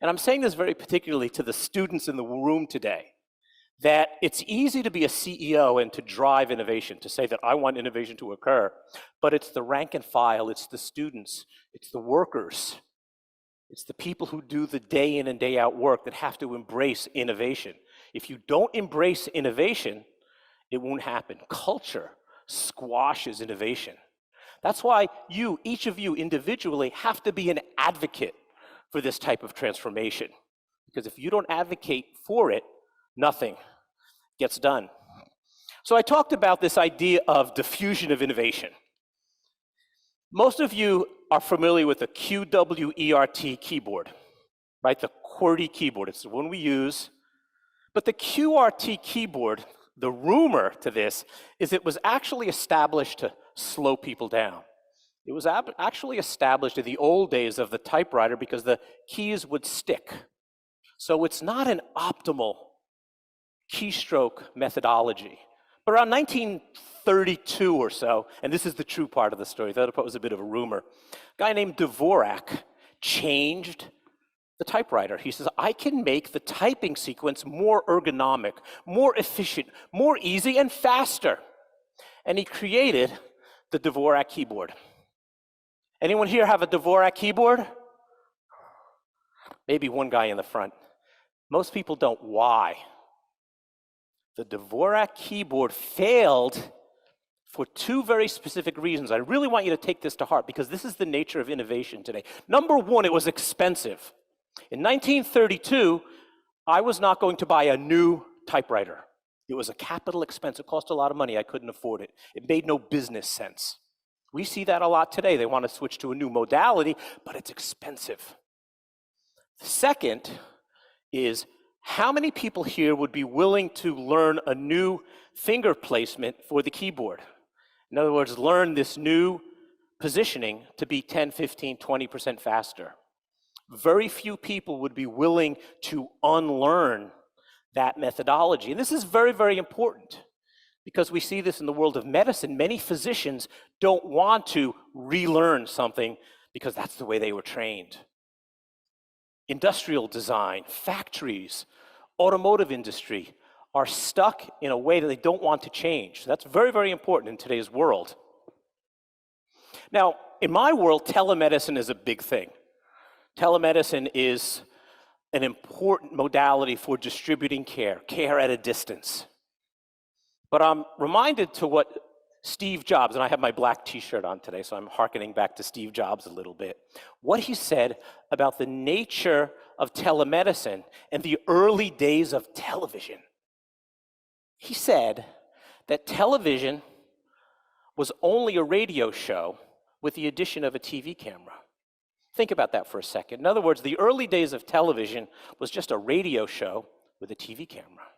And I'm saying this very particularly to the students in the room today, that it's easy to be a CEO and to drive innovation, to say that I want innovation to occur, but it's the rank and file, it's the students, it's the workers, it's the people who do the day in and day out work that have to embrace innovation. If you don't embrace innovation, it won't happen. Culture squashes innovation. That's why you, each of you individually, have to be an advocate for this type of transformation. Because if you don't advocate for it, nothing gets done. So I talked about this idea of diffusion of innovation. Most of you are familiar with the QWERT keyboard, right? The QWERTY keyboard, it's the one we use. But the QWERT keyboard, the rumor to this is it was actually established to slow people down. It was actually established in the old days of the typewriter because the keys would stick. So it's not an optimal keystroke methodology. But around 1932 or so, and this is the true part of the story, the other part was a bit of a rumor, a guy named Dvorak changed the typewriter. He says, I can make the typing sequence more ergonomic, more efficient, more easy, and faster. And he created the Dvorak keyboard. Anyone here have a Dvorak keyboard? Maybe one guy in the front. Most people don't. Why? The Dvorak keyboard failed for two very specific reasons. I really want you to take this to heart because this is the nature of innovation today. Number one, it was expensive. In 1932, I was not going to buy a new typewriter. It was a capital expense. It cost a lot of money. I couldn't afford it. It made no business sense. We see that a lot today. They want to switch to a new modality, but it's expensive. The second is how many people here would be willing to learn a new finger placement for the keyboard? In other words, learn this new positioning to be 10, 15, 20% faster. Very few people would be willing to unlearn that methodology. And this is very, very important because we see this in the world of medicine. Many physicians don't want to relearn something because that's the way they were trained. Industrial design, factories, automotive industry are stuck in a way that they don't want to change. That's very, very important in today's world. Now, in my world, telemedicine is a big thing. Telemedicine is an important modality for distributing care, care at a distance. But I'm reminded to what Steve Jobs, and I have my black t-shirt on today, so I'm hearkening back to Steve Jobs a little bit, what he said about the nature of telemedicine and the early days of television. He said that television was only a radio show with the addition of a TV camera. Think about that for a second. In other words, the early days of television was just a radio show with a TV camera.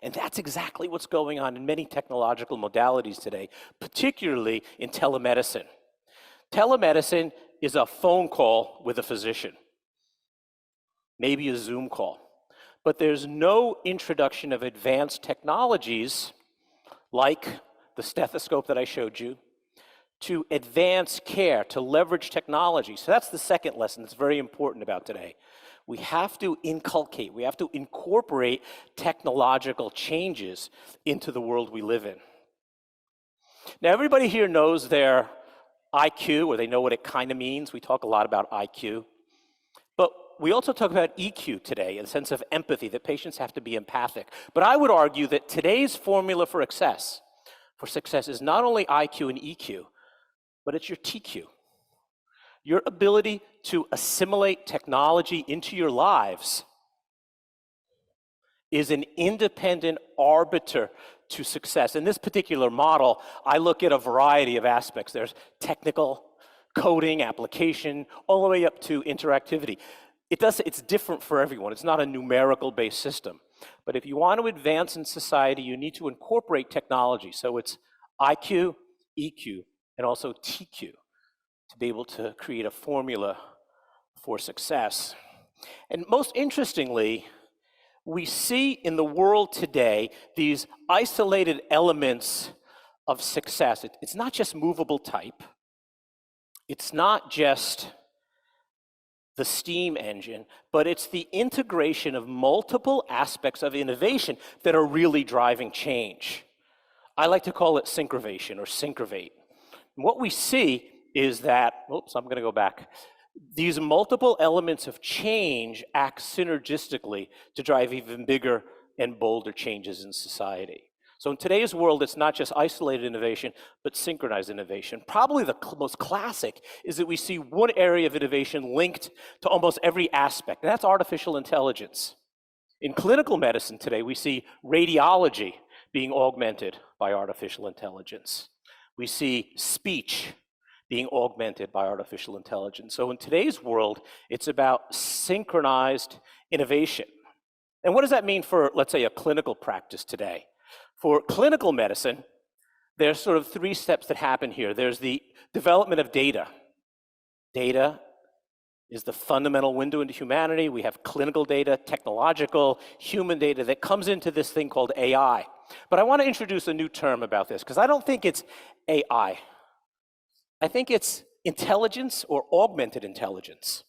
And that's exactly what's going on in many technological modalities today, particularly in telemedicine. Telemedicine is a phone call with a physician, maybe a Zoom call. But there's no introduction of advanced technologies like the stethoscope that I showed you to advance care, to leverage technology. So that's the second lesson that's very important about today. We have to inculcate, we have to incorporate technological changes into the world we live in. Now, everybody here knows their IQ, or they know what it kind of means. We talk a lot about IQ. But we also talk about EQ today, in the sense of empathy, that patients have to be empathic. But I would argue that today's formula for success is not only IQ and EQ, but it's your TQ. Your ability to assimilate technology into your lives is an independent arbiter to success. In this particular model, I look at a variety of aspects. There's technical, coding, application, all the way up to interactivity. It's different for everyone. It's not a numerical-based system. But if you want to advance in society, you need to incorporate technology. So it's IQ, EQ, and also TQ to be able to create a formula for success. And most interestingly, we see in the world today these isolated elements of success. It's not just movable type. It's not just the steam engine, but it's the integration of multiple aspects of innovation that are really driving change. I like to call it syncrovation or syncrovate. And what we see is that, I'm going to go back. These multiple elements of change act synergistically to drive even bigger and bolder changes in society. So in today's world, it's not just isolated innovation, but synchronized innovation. Probably the most classic is that we see one area of innovation linked to almost every aspect, and that's artificial intelligence. In clinical medicine today, we see radiology being augmented by artificial intelligence. We see speech being augmented by artificial intelligence. So in today's world, it's about synchronized innovation. And what does that mean for, let's say, a clinical practice today? For clinical medicine, there's sort of three steps that happen here. There's the development of data. Data is the fundamental window into humanity. We have clinical data, technological, human data that comes into this thing called AI. But I want to introduce a new term about this, because I don't think it's AI. I think it's intelligence or augmented intelligence.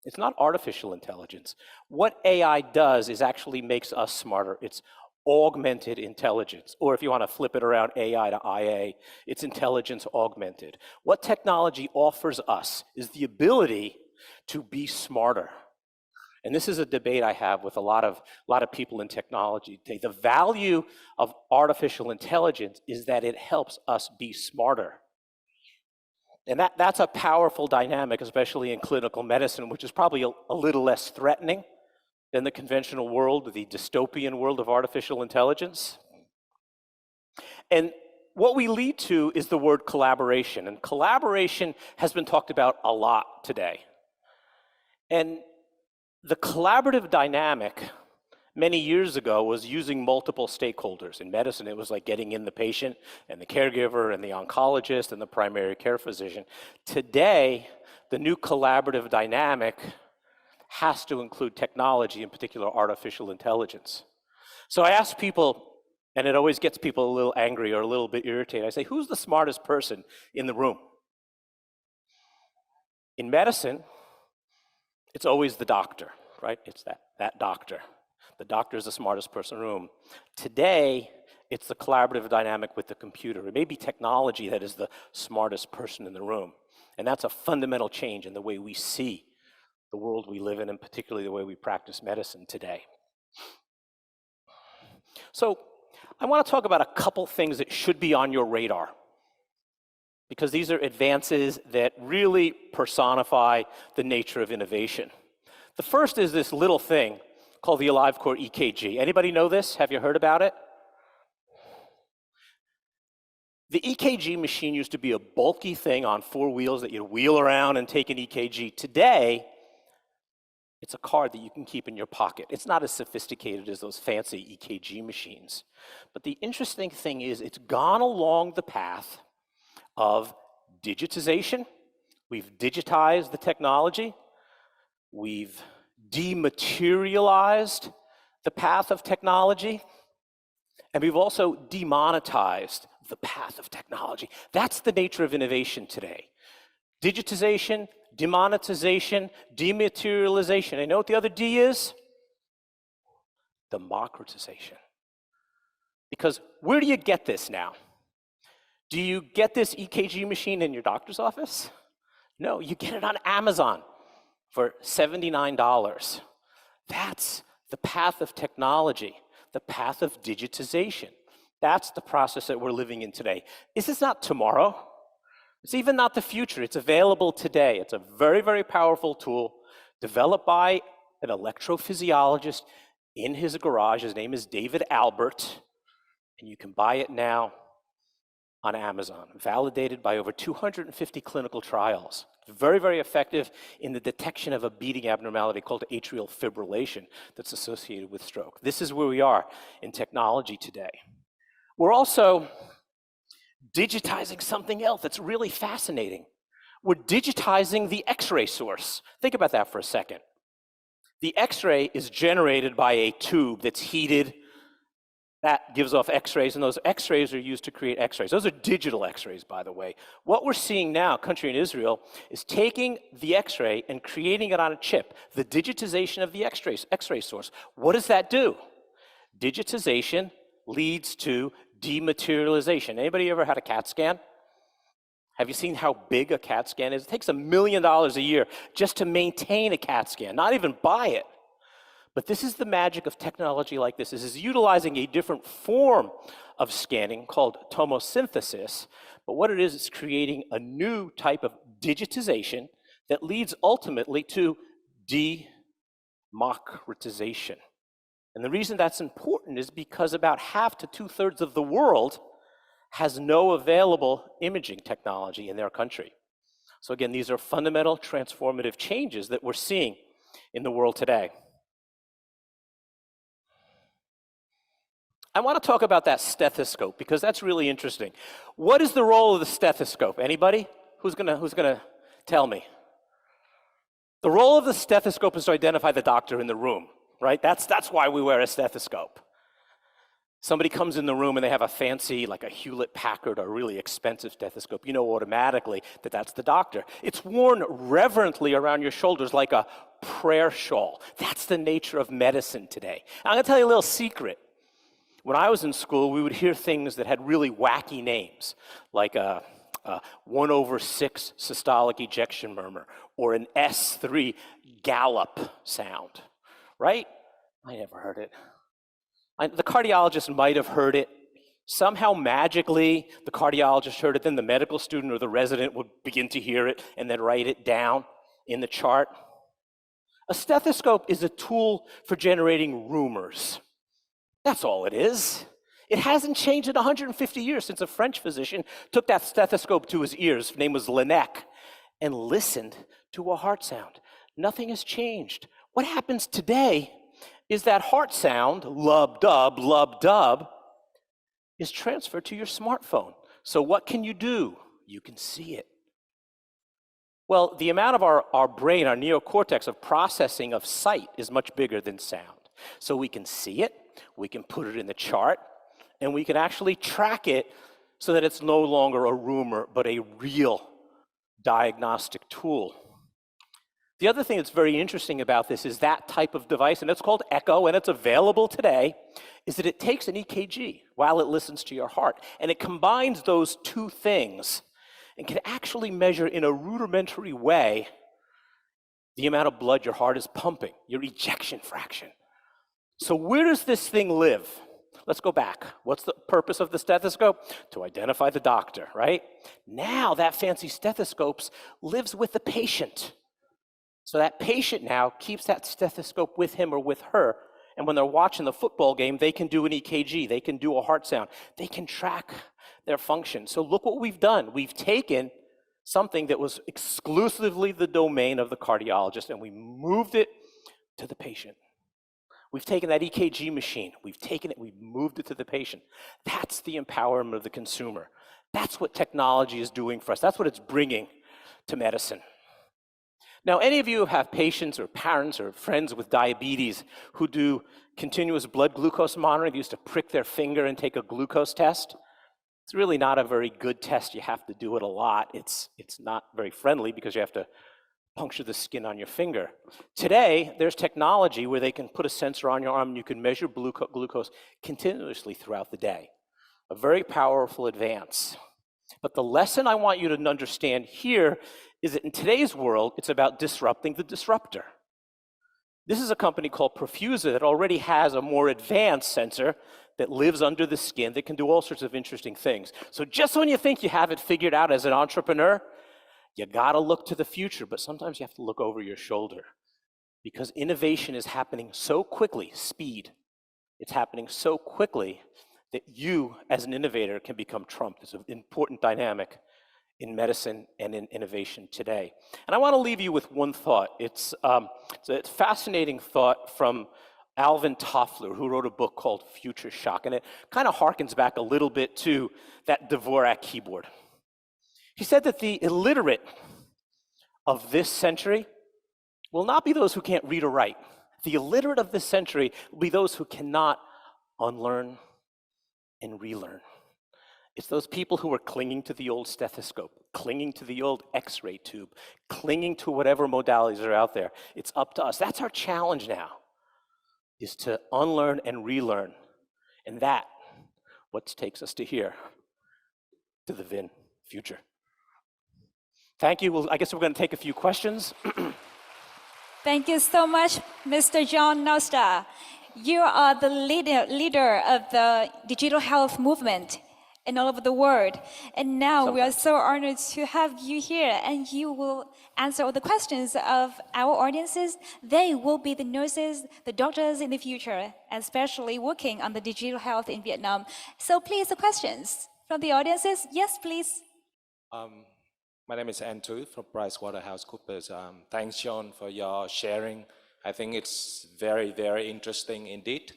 It's not artificial intelligence. What AI does is actually makes us smarter. It's augmented intelligence, or if you want to flip it around, AI to IA, it's intelligence augmented. What technology offers us is the ability to be smarter. And this is a debate I have with a lot of people in technology. The value of artificial intelligence is that it helps us be smarter. And that's a powerful dynamic, especially in clinical medicine, which is probably a little less threatening than the conventional world, the dystopian world of artificial intelligence. And what we lead to is the word collaboration. And collaboration has been talked about a lot today. And the collaborative dynamic many years ago was using multiple stakeholders. In medicine, it was like getting in the patient and the caregiver and the oncologist and the primary care physician. Today, the new collaborative dynamic has to include technology, in particular artificial intelligence. So I ask people, and it always gets people a little angry or a little bit irritated. I say, who's the smartest person in the room? In medicine, it's always the doctor, right? It's that doctor. The doctor is the smartest person in the room. Today, it's the collaborative dynamic with the computer. It may be technology that is the smartest person in the room. And that's a fundamental change in the way we see the world we live in, and particularly the way we practice medicine today. So I want to talk about a couple things that should be on your radar, because these are advances that really personify the nature of innovation. The first is this little thing called the AliveCore EKG. Anybody know this? Have you heard about it? The EKG machine used to be a bulky thing on four wheels that you'd wheel around and take an EKG. Today, it's a card that you can keep in your pocket. It's not as sophisticated as those fancy EKG machines. But the interesting thing is it's gone along the path of digitization. We've digitized the technology. We've dematerialized the path of technology. And we've also demonetized the path of technology. That's the nature of innovation today. Digitization, demonetization, dematerialization. And know what the other D is? Democratization. Because where do you get this now? Do you get this EKG machine in your doctor's office? No, you get it on Amazon for $79. That's the path of technology, the path of digitization. That's the process that we're living in today. This is not tomorrow. It's even not the future. It's available today. It's a very, very powerful tool developed by an electrophysiologist in his garage. His name is David Albert, and you can buy it now on Amazon, validated by over 250 clinical trials. Very, very effective in the detection of a beating abnormality called atrial fibrillation that's associated with stroke. This is where we are in technology today. We're also digitizing something else that's really fascinating. We're digitizing the X-ray source. Think about that for a second. The X-ray is generated by a tube that's heated. That gives off X-rays, and those X-rays are used to create X-rays. Those are digital X-rays, by the way. What we're seeing now, country in Israel, is taking the X-ray and creating it on a chip, the digitization of the X-ray source. What does that do? Digitization leads to dematerialization. Anybody ever had a CAT scan? Have you seen how big a CAT scan is? It takes $1 million a year just to maintain a CAT scan, not even buy it. But this is the magic of technology like this. This is utilizing a different form of scanning called tomosynthesis. But what it is creating a new type of digitization that leads ultimately to democratization. And the reason that's important is because about half to 2/3 of the world has no available imaging technology in their country. So again, these are fundamental transformative changes that we're seeing in the world today. I want to talk about that stethoscope because that's really interesting. What is the role of the stethoscope? Anybody? Who's gonna tell me? The role of the stethoscope is to identify the doctor in the room, right? That's why we wear a stethoscope. Somebody comes in the room and they have a fancy, like a Hewlett-Packard or really expensive stethoscope. You know automatically that that's the doctor. It's worn reverently around your shoulders like a prayer shawl. That's the nature of medicine today. I'm gonna tell you a little secret. When I was in school, we would hear things that had really wacky names, like a 1/6 systolic ejection murmur, or an S3 gallop sound, right? I never heard it. The cardiologist might have heard it. Somehow magically, the cardiologist heard it, then the medical student or the resident would begin to hear it and then write it down in the chart. A stethoscope is a tool for generating rumors. That's all it is. It hasn't changed in 150 years since a French physician took that stethoscope to his ears, his name was Laennec, and listened to a heart sound. Nothing has changed. What happens today is that heart sound, lub-dub, is transferred to your smartphone. So what can you do? You can see it. Well, the amount of our brain, our neocortex of processing of sight is much bigger than sound. So we can see it, we can put it in the chart, and we can actually track it so that it's no longer a rumor, but a real diagnostic tool. The other thing that's very interesting about this is that type of device, and it's called Echo, and it's available today, is that it takes an EKG while it listens to your heart, and it combines those two things and can actually measure in a rudimentary way the amount of blood your heart is pumping, your ejection fraction. So where does this thing live? Let's go back. What's the purpose of the stethoscope? To identify the doctor, right? Now that fancy stethoscope lives with the patient. So that patient now keeps that stethoscope with him or with her, and when they're watching the football game, they can do an EKG, they can do a heart sound, they can track their function. So look what we've done. We've taken something that was exclusively the domain of the cardiologist, and we moved it to the patient. We've taken that EKG machine, we've moved it to the patient. That's the empowerment of the consumer. That's what technology is doing for us. That's what it's bringing to medicine. Now, any of you have patients or parents or friends with diabetes who do continuous blood glucose monitoring? They used to prick their finger and take a glucose test. It's really not a very good test. You have to do it a lot. It's not very friendly because you have to puncture the skin on your finger. Today, there's technology where they can put a sensor on your arm and you can measure glucose continuously throughout the day. A very powerful advance. But the lesson I want you to understand here is that in today's world, it's about disrupting the disruptor. This is a company called Profusa that already has a more advanced sensor that lives under the skin that can do all sorts of interesting things. So just when you think you have it figured out as an entrepreneur, you gotta look to the future, but sometimes you have to look over your shoulder because innovation is happening so quickly, speed. It's happening so quickly that you, as an innovator, can become Trump. It's an important dynamic in medicine and in innovation today. And I want to leave you with one thought. It's a fascinating thought from Alvin Toffler, who wrote a book called Future Shock, and it kind of harkens back a little bit to that Dvorak keyboard. He said that the illiterate of this century will not be those who can't read or write. The illiterate of this century will be those who cannot unlearn and relearn. It's those people who are clinging to the old stethoscope, clinging to the old X-ray tube, clinging to whatever modalities are out there. It's up to us. That's our challenge now, is to unlearn and relearn. And that, what takes us to here, to the VinFuture. Thank you. Well, I guess we're going to take a few questions. Thank you so much, Mr. John Nosta. You are the leader of the digital health movement in all over the world. And now we are so honored to have you here, and you will answer all the questions of our audiences. They will be the nurses, the doctors in the future, especially working on the digital health in Vietnam. So please, the questions from the audiences. Yes, please. My name is Andrew from PricewaterhouseCoopers. Thanks, John, for your sharing. I think it's very, very interesting indeed.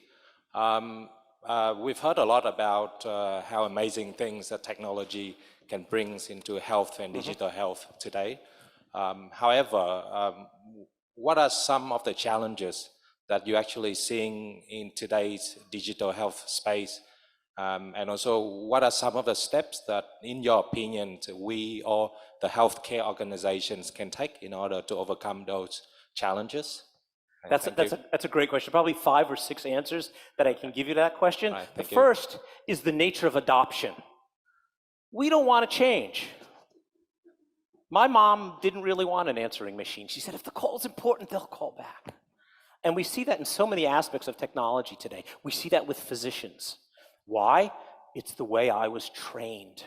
We've heard a lot about how amazing things that technology can bring into health and digital health today. However, what are some of the challenges that you're actually seeing in today's digital health space? And also, what are some of the steps that, in your opinion, we or the healthcare organizations can take in order to overcome those challenges? That's a great question. Probably 5 or 6 answers that I can give you to that question. Right, the first is the nature of adoption. We don't want to change. My mom didn't really want an answering machine. She said, if the call is important, they'll call back. And we see that in so many aspects of technology today. We see that with physicians. Why? It's the way I was trained.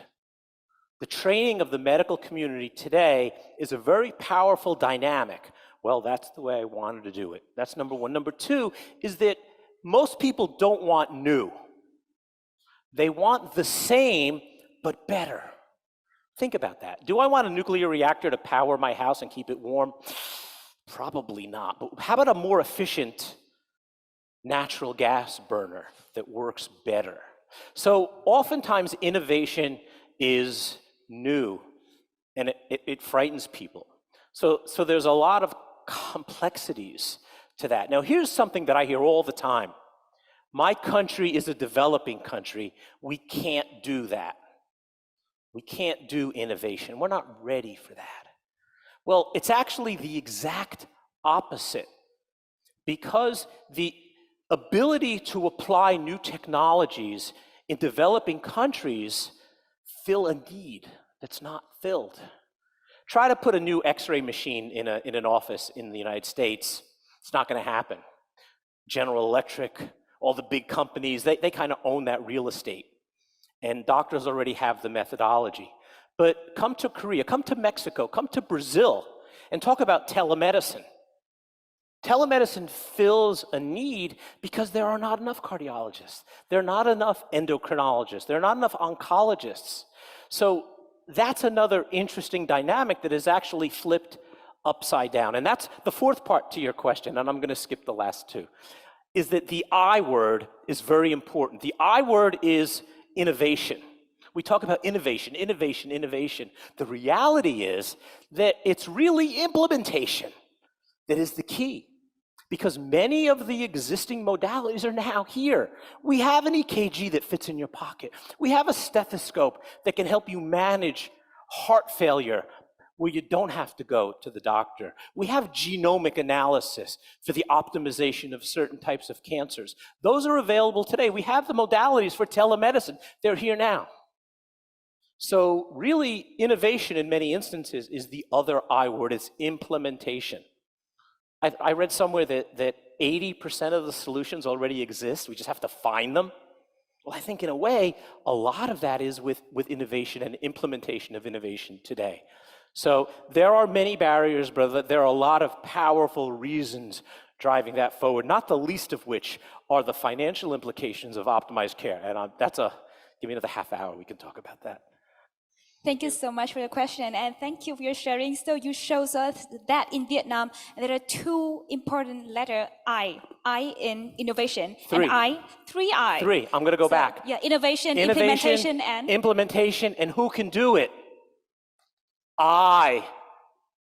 The training of the medical community today is a very powerful dynamic. Well, that's the way I wanted to do it. That's number one. Number two is that most people don't want new. They want the same, but better. Think about that. Do I want a nuclear reactor to power my house and keep it warm? Probably not. But how about a more efficient natural gas burner that works better? So oftentimes innovation is new and it frightens people. So there's a lot of complexities to that. Now here's something that I hear all the time. My country is a developing country. We can't do that. We can't do innovation. We're not ready for that. Well, it's actually the exact opposite. Because the ability to apply new technologies in developing countries fill a need that's not filled. Try to put a new X-ray machine in an office in the United States. It's not going to happen. General Electric, all the big companies, they kind of own that real estate. And doctors already have the methodology. But come to Korea, come to Mexico, come to Brazil, and talk about telemedicine. Telemedicine fills a need because there are not enough cardiologists. There are not enough endocrinologists. There are not enough oncologists. So that's another interesting dynamic that is actually flipped upside down. And that's the fourth part to your question, and I'm going to skip the last two, is that the I word is very important. The I word is innovation. We talk about innovation, innovation, innovation. The reality is that it's really implementation that is the key. Because many of the existing modalities are now here. We have an EKG that fits in your pocket. We have a stethoscope that can help you manage heart failure where you don't have to go to the doctor. We have genomic analysis for the optimization of certain types of cancers. Those are available today. We have the modalities for telemedicine. They're here now. So really, innovation in many instances is the other I word, it's implementation. I read somewhere that 80% of the solutions already exist, we just have to find them. Well, I think in a way, a lot of that is with innovation and implementation of innovation today. So there are many barriers, but there are a lot of powerful reasons driving that forward, not the least of which are the financial implications of optimized care. And give me another half hour, we can talk about that. Thank you so much for the question, and thank you for your sharing. So you shows us that in Vietnam, there are two important letters, I in innovation, Three. and three I. Three, I'm gonna go back. Yeah, innovation, implementation, and? Implementation, and who can do it? I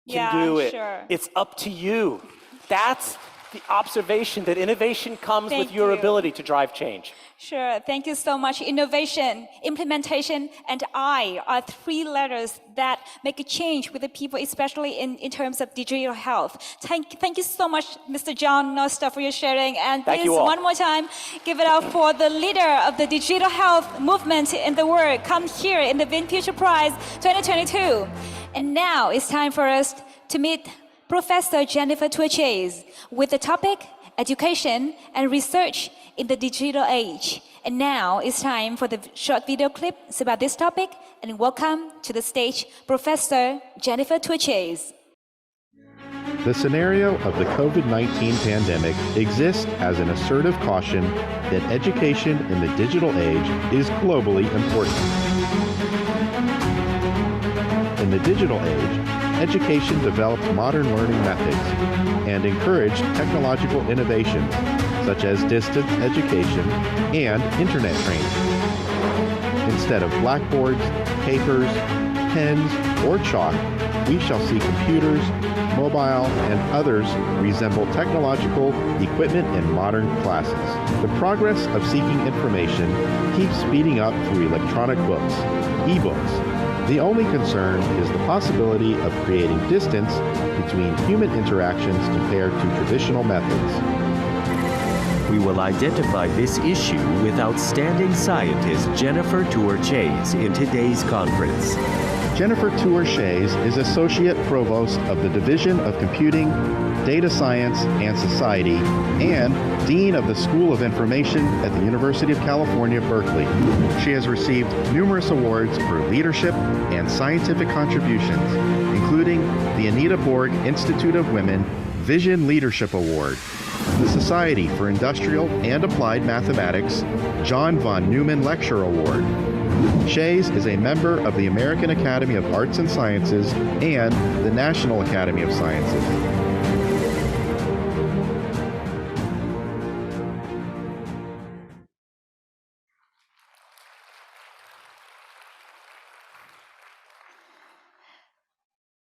can do it. Sure. It's up to you. That's the observation that innovation comes Thank with your you. ability to drive change. Sure, thank you so much. Innovation, implementation, and I are three letters that make a change with the people, especially in terms of digital health. Thank you so much, Mr. John Nosta, for your sharing. And Thank please, you all. one more time, give it up for the leader of the digital health movement in the world. Come here in the VinFuture Prize 2022. And now it's time for us to meet Professor Jennifer Tuochase with the topic, Education and Research in the Digital Age. And now it's time for the short video clip about this topic, and welcome to the stage, Professor Jennifer Tuochase. The scenario of the COVID-19 pandemic exists as an assertive caution that education in the digital age is globally important. In the digital age, education developed modern learning methods and encouraged technological innovations such as distance education and internet training. Instead of blackboards, papers, pens, or chalk, we shall see computers, mobile, and others resemble technological equipment in modern classes. The progress of seeking information keeps speeding up through electronic books, e-books. The only concern is the possibility of creating distance between human interactions compared to traditional methods. We will identify this issue with outstanding scientist Jennifer Tuochase in today's conference. Jennifer Tuochase is Associate Provost of the Division of Computing, Data Science, and Society, and Dean of the School of Information at the University of California, Berkeley. She has received numerous awards for leadership and scientific contributions, including the Anita Borg Institute of Women Vision Leadership Award, the Society for Industrial and Applied Mathematics John von Neumann Lecture Award. Chase is a member of the American Academy of Arts and Sciences and the National Academy of Sciences.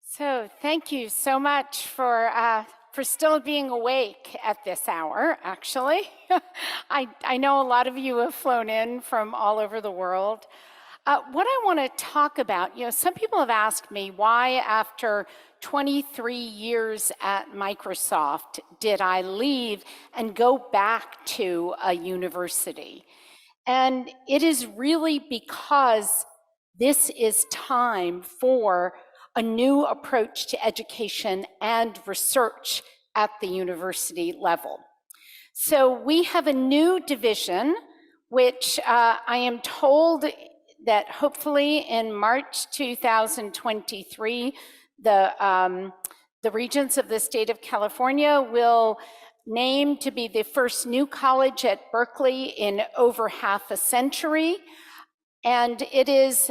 So thank you so much for still being awake at this hour, actually. I know a lot of you have flown in from all over the world. What I want to talk about, some people have asked me why after 23 years at Microsoft did I leave and go back to a university? And it is really because this is time for a new approach to education and research at the university level. So we have a new division, which I am told that hopefully in March 2023, the Regents of the state of California will name to be the first new college at Berkeley in over half a century. And it is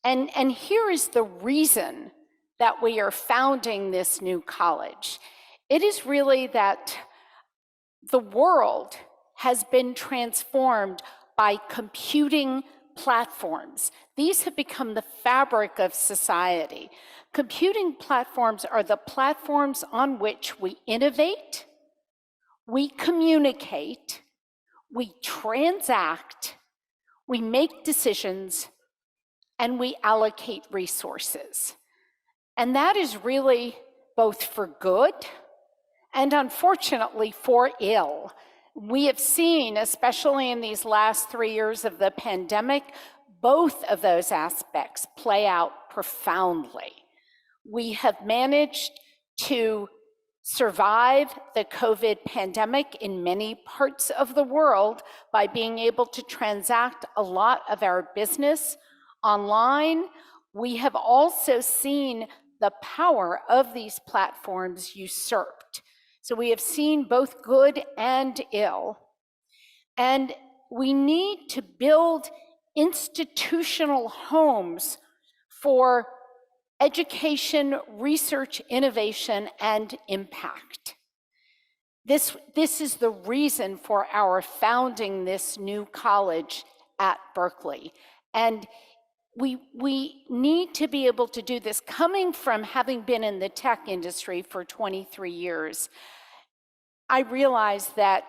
And here is the reason that we are founding this new college. It is really that the world has been transformed by computing platforms. These have become the fabric of society. Computing platforms are the platforms on which we innovate, we communicate, we transact, we make decisions, and we allocate resources. And that is really both for good and unfortunately for ill. We have seen, especially in these last 3 years of the pandemic, both of those aspects play out profoundly. We have managed to survive the COVID pandemic in many parts of the world by being able to transact a lot of our business online. We have also seen the power of these platforms usurped. So we have seen both good and ill. And we need to build institutional homes for education, research, innovation, and impact. This is the reason for our founding this new college at Berkeley. And we need to be able to do this. Coming from having been in the tech industry for 23 years, I realize that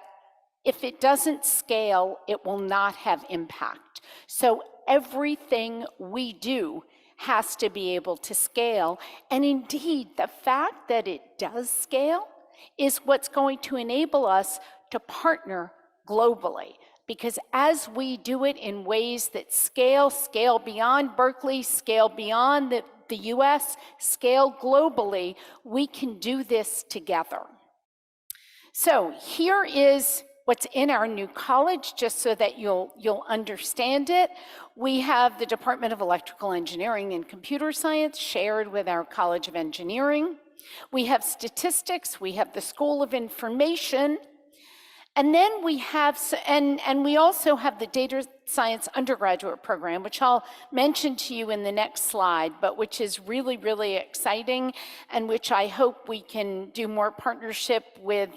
if it doesn't scale, it will not have impact. So everything we do has to be able to scale. And indeed, the fact that it does scale is what's going to enable us to partner globally. Because as we do it in ways that scale beyond Berkeley, scale beyond the US, scale globally, we can do this together. So here is what's in our new college, just so that you'll understand it. We have the Department of Electrical Engineering and Computer Science shared with our College of Engineering. We have statistics, we have the School of Information, and then we have, and we also have the Data Science undergraduate program, which I'll mention to you in the next slide, but which is really, really exciting, and which I hope we can do more partnership with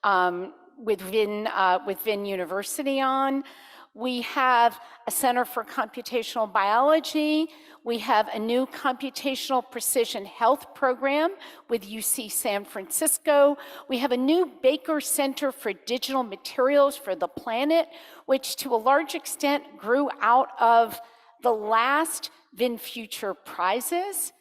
Vin University on. We have a Center for Computational Biology. We have a new computational precision health program with UC San Francisco. We have a new Baker Center for Digital Materials for the Planet, which to a large extent grew out of the last VinFuture prizes.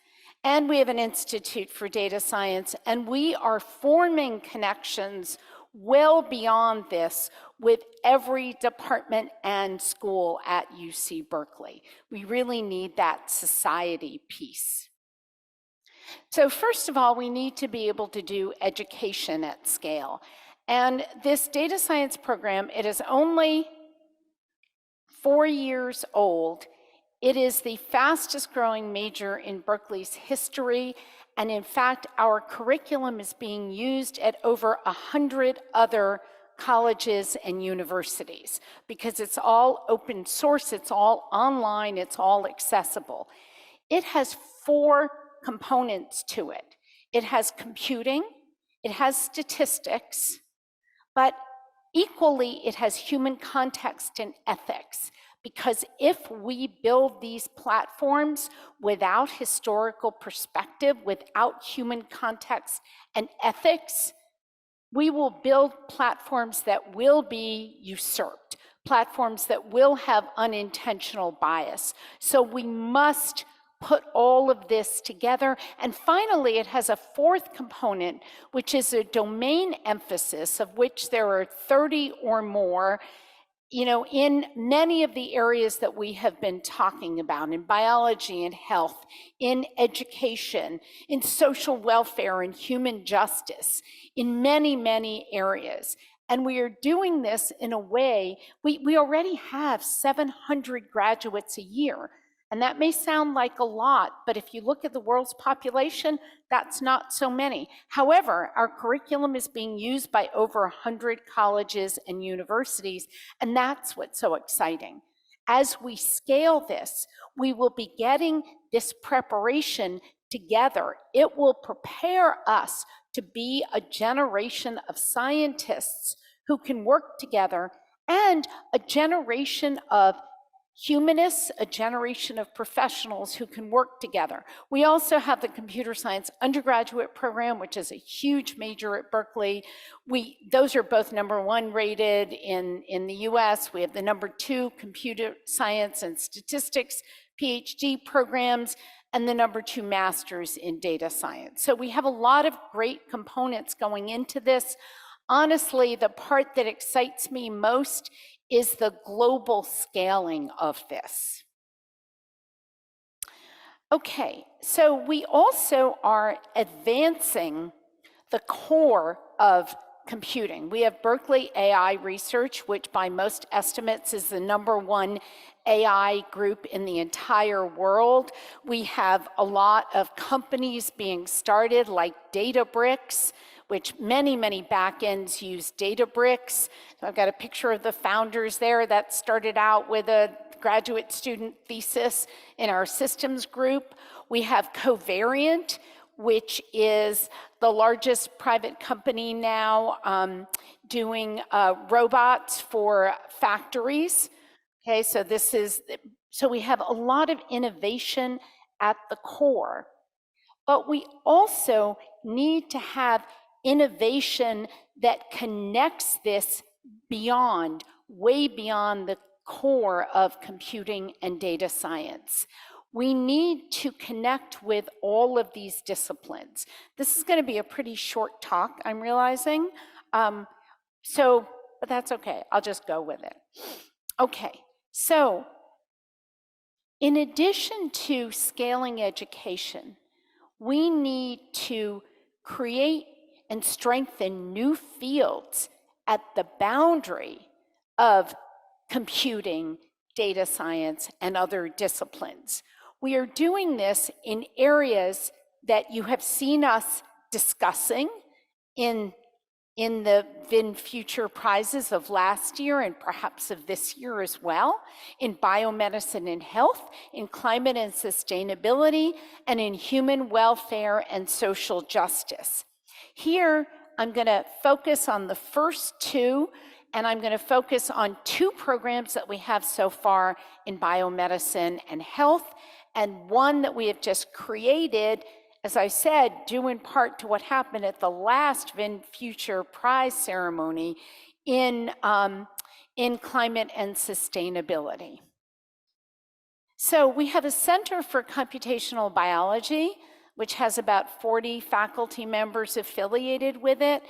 And we have an Institute for Data Science, and we are forming connections well beyond this with every department and school at UC Berkeley. We really need that society piece. So first of all, we need to be able to do education at scale. And this data science program, it is only 4 years old. It is the fastest growing major in Berkeley's history. And in fact, our curriculum is being used at over 100 other colleges and universities because it's all open source, it's all online, it's all accessible. It has 4 components to it. It has computing, it has statistics, but equally it has human context and ethics. Because if we build these platforms without historical perspective, without human context and ethics, we will build platforms that will be usurped, platforms that will have unintentional bias. So we must put all of this together. And finally, it has a 4th component, which is a domain emphasis, of which there are 30 or more, in many of the areas that we have been talking about, in biology and health, in education, in social welfare and human justice, in many, many areas. And we are doing this in a way, we already have 700 graduates a year. And that may sound like a lot, but if you look at the world's population, that's not so many. However, our curriculum is being used by over 100 colleges and universities, and that's what's so exciting. As we scale this, we will be getting this preparation together. It will prepare us to be a generation of scientists who can work together, and a generation of humanists, a generation of professionals who can work together. We also have the computer science undergraduate program, which is a huge major at Berkeley. Those are both #1 rated in the US. We have the #2 computer science and statistics PhD programs, and the #2 master's in data science. So we have a lot of great components going into this. Honestly, the part that excites me most is the global scaling of this. Okay, so we also are advancing the core of computing. We have Berkeley AI Research, which by most estimates is the #1 AI group in the entire world. We have a lot of companies being started like Databricks, which many backends use Databricks. So I've got a picture of the founders there. That started out with a graduate student thesis in our systems group. We have Covariant, which is the largest private company now doing robots for factories. Okay, so we have a lot of innovation at the core, but we also need to have innovation that connects this beyond, way beyond the core of computing and data science. We need to connect with all of these disciplines. This is going to be a pretty short talk, I'm realizing. But that's okay. I'll just go with it. Okay, so in addition to scaling education, we need to create and strengthen new fields at the boundary of computing, data science, and other disciplines. We are doing this in areas that you have seen us discussing in the VinFuture prizes of last year and perhaps of this year as well, in biomedicine and health, in climate and sustainability, and in human welfare and social justice. Here, I'm going to focus on the first two, and I'm going to focus on two programs that we have so far in biomedicine and health, and one that we have just created, as I said, due in part to what happened at the last VinFuture prize ceremony in climate and sustainability. So we have a Center for Computational Biology, which has about 40 faculty members affiliated with it.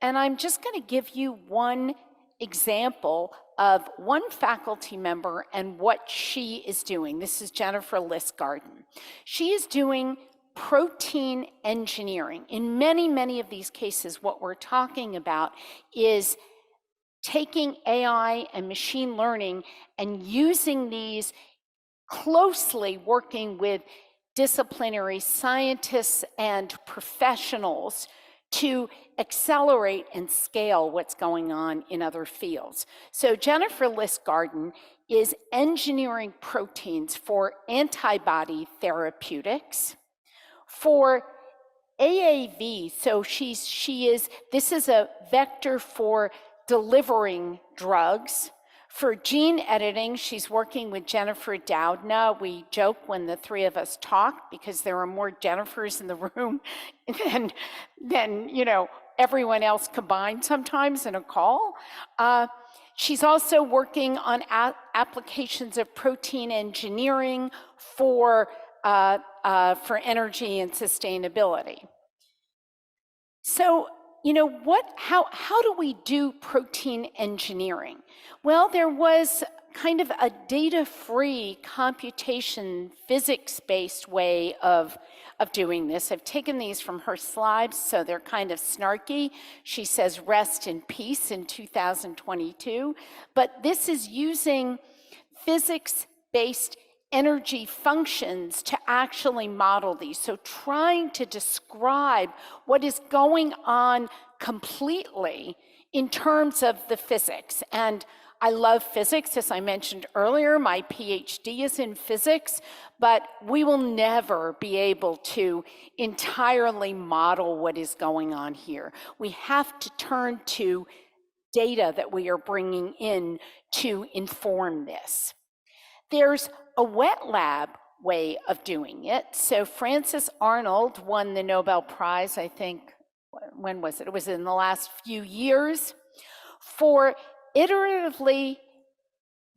And I'm just going to give you one example of one faculty member and what she is doing. This is Jennifer Listgarten. She is doing protein engineering. In many of these cases, what we're talking about is taking AI and machine learning and using these closely, working with disciplinary scientists and professionals to accelerate and scale what's going on in other fields. So Jennifer Listgarten is engineering proteins for antibody therapeutics, for AAV. So this is a vector for delivering drugs. For gene editing, she's working with Jennifer Doudna. We joke when the three of us talk because there are more Jennifers in the room than everyone else combined sometimes in a call. She's also working on applications of protein engineering for energy and sustainability. So, how do we do protein engineering? Well, there was kind of a data-free computation, physics-based way of doing this. I've taken these from her slides, so they're kind of snarky. She says rest in peace in 2022, but this is using physics-based energy functions to actually model these. So trying to describe what is going on completely in terms of the physics. And I love physics, as I mentioned earlier. My PhD is in physics, but we will never be able to entirely model what is going on here. We have to turn to data that we are bringing in to inform this. There's a wet lab way of doing it. So Frances Arnold won the Nobel Prize, I think, when was it? It was in the last few years, for iteratively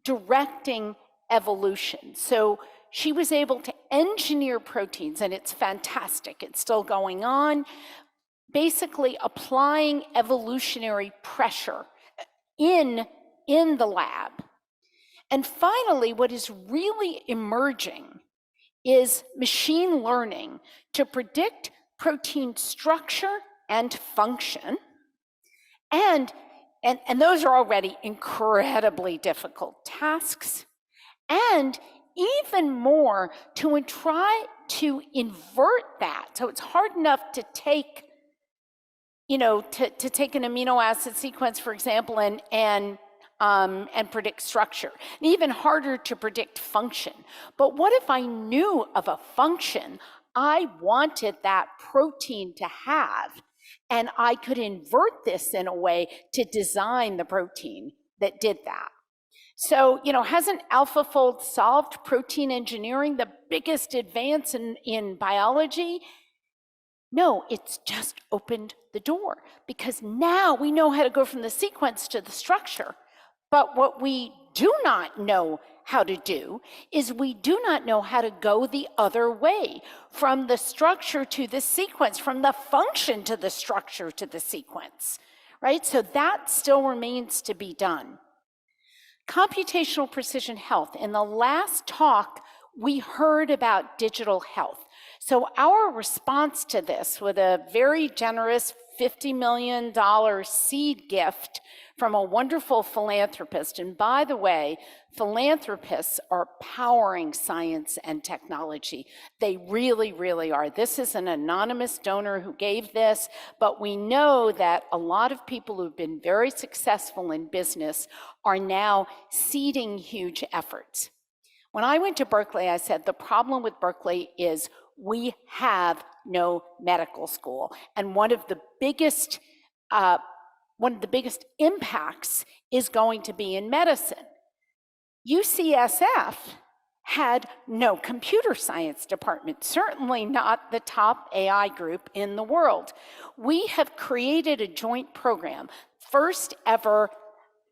directing evolution. So she was able to engineer proteins, and it's fantastic. It's still going on, basically applying evolutionary pressure in the lab. And finally, what is really emerging is machine learning to predict protein structure and function. And those are already incredibly difficult tasks. And even more, to try to invert that. So it's hard enough to take, to take an amino acid sequence, for example, and predict structure. And even harder to predict function. But what if I knew of a function I wanted that protein to have, and I could invert this in a way to design the protein that did that? So, hasn't AlphaFold solved protein engineering, the biggest advance in biology? No, it's just opened the door, because now we know how to go from the sequence to the structure. But what we do not know how to do is we do not know how to go the other way, from the structure to the sequence, from the function to the structure to the sequence, right? So that still remains to be done. Computational precision health. In the last talk, we heard about digital health. So our response to this, with a very generous $50 million seed gift from a wonderful philanthropist. And by the way, philanthropists are powering science and technology. They really, really are. This is an anonymous donor who gave this, but we know that a lot of people who've been very successful in business are now seeding huge efforts. When I went to Berkeley, I said the problem with Berkeley is we have no medical school. And one of the biggest impacts is going to be in medicine. UCSF had no computer science department, certainly not the top AI group in the world. We have created a joint program, first ever,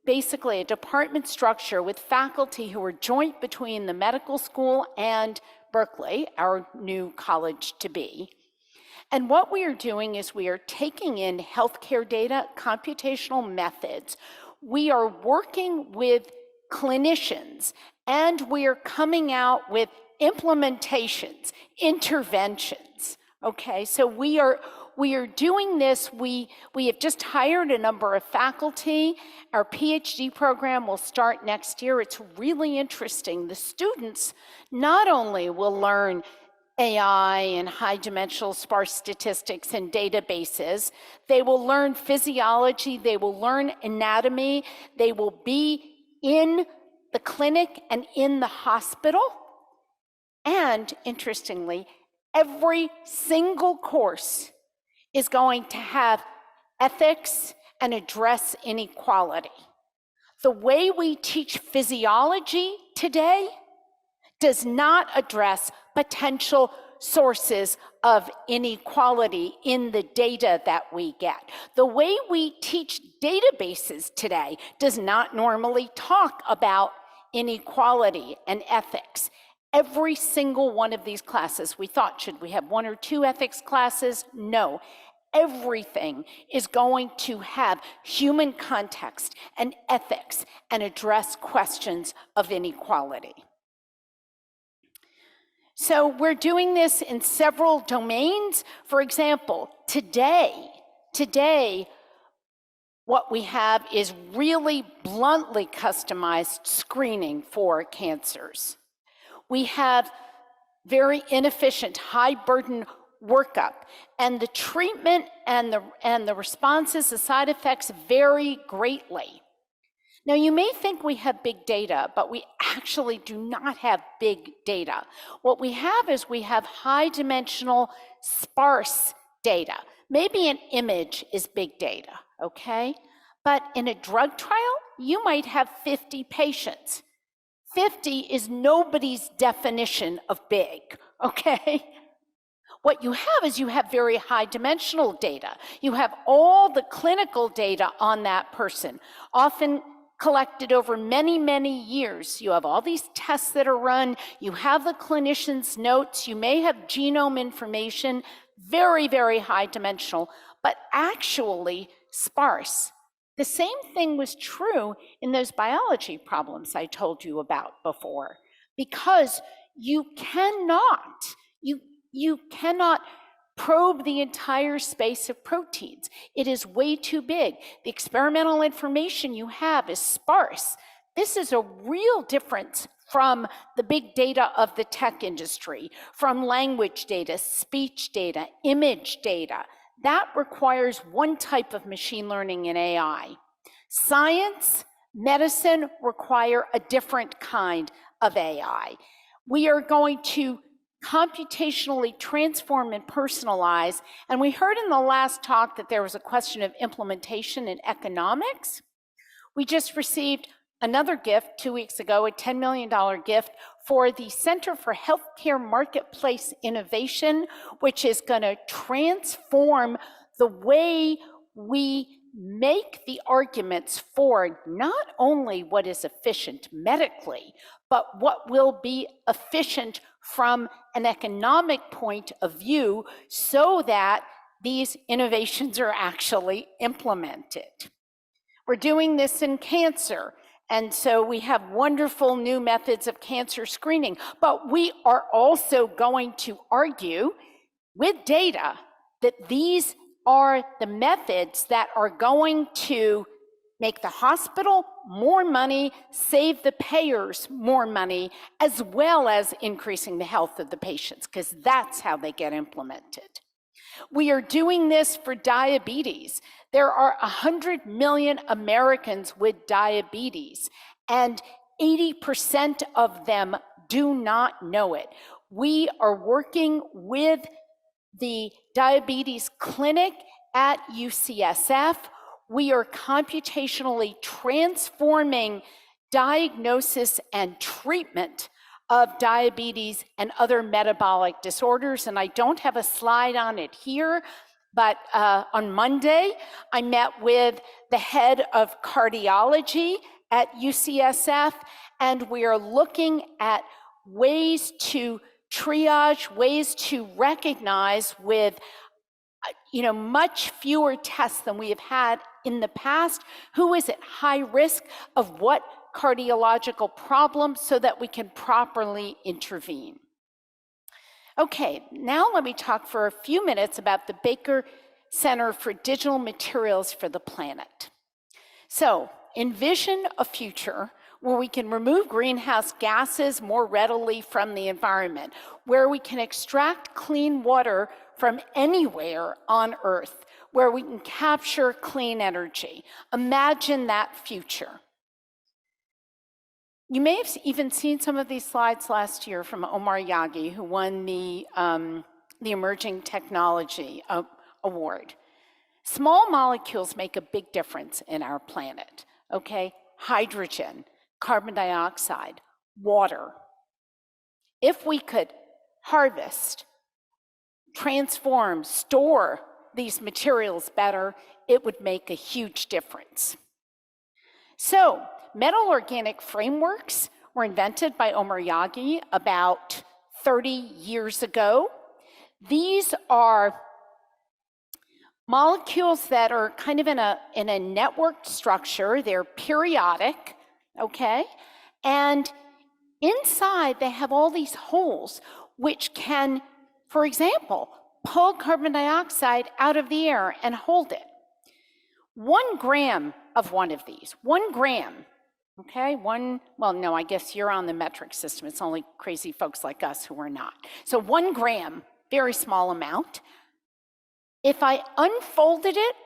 basically a department structure with faculty who are joint between the medical school and Berkeley, our new college to be. And what we are doing is we are taking in healthcare data, computational methods. We are working with clinicians, and we are coming out with implementations, interventions. Okay, so we are doing this. We have just hired a number of faculty. Our PhD program will start next year. It's really interesting. The students not only will learn AI and high-dimensional sparse statistics and databases, they will learn physiology, they will learn anatomy, they will be in the clinic and in the hospital. And interestingly, every single course is going to have ethics and address inequality. The way we teach physiology today does not address potential sources of inequality in the data that we get. The way we teach databases today does not normally talk about inequality and ethics. Every single one of these classes, we thought, should we have 1 or 2 ethics classes? No. Everything is going to have human context and ethics and address questions of inequality. So we're doing this in several domains. For example, today, what we have is really bluntly customized screening for cancers. We have very inefficient, high-burden workup, and the treatment and the responses, the side effects vary greatly. Now, you may think we have big data, but we actually do not have big data. What we have is we have high-dimensional, sparse data. Maybe an image is big data, okay? But in a drug trial, you might have 50 patients. 50 is nobody's definition of big, okay? What you have is you have very high-dimensional data. You have all the clinical data on that person, often collected over many, many years. You have all these tests that are run. You have the clinician's notes. You may have genome information, very, very high-dimensional, but actually sparse. The same thing was true in those biology problems I told you about before, because you cannot probe the entire space of proteins. It is way too big. The experimental information you have is sparse. This is a real difference from the big data of the tech industry, from language data, speech data, image data. That requires one type of machine learning and AI. Science, medicine require a different kind of AI. We are going to computationally transform and personalize. And we heard in the last talk that there was a question of implementation in economics. We just received another gift 2 weeks ago, a $10 million gift for the Center for Healthcare Marketplace Innovation, which is going to transform the way we make the arguments for not only what is efficient medically, but what will be efficient from an economic point of view so that these innovations are actually implemented. We're doing this in cancer. And so we have wonderful new methods of cancer screening, but we are also going to argue with data that these are the methods that are going to make the hospital more money, save the payers more money, as well as increasing the health of the patients, because that's how they get implemented. We are doing this for diabetes. There are 100 million Americans with diabetes, and 80% of them do not know it. We are working with the diabetes clinic at UCSF. We are computationally transforming diagnosis and treatment of diabetes and other metabolic disorders. And I don't have a slide on it here, but on Monday, I met with the head of cardiology at UCSF, and we are looking at ways to triage, ways to recognize with much fewer tests than we have had in the past, who is at high risk of what cardiological problems so that we can properly intervene. Okay, now let me talk for a few minutes about the Baker Center for Digital Materials for the Planet. So, envision a future where we can remove greenhouse gases more readily from the environment, where we can extract clean water from anywhere on Earth, where we can capture clean energy. Imagine that future. You may have even seen some of these slides last year from Omar Yaghi, who won the Emerging Technology Award. Small molecules make a big difference in our planet, okay? Hydrogen, carbon dioxide, water. If we could harvest, transform, store these materials better, it would make a huge difference. So, metal organic frameworks were invented by Omar Yaghi about 30 years ago. These are molecules that are kind of in a networked structure. They're periodic, okay? And inside they have all these holes which can, for example, pull carbon dioxide out of the air and hold it. 1 gram of one of these, 1 gram, okay? Well, no, I guess you're on the metric system. It's only crazy folks like us who are not. So 1 gram, very small amount. If I unfolded it,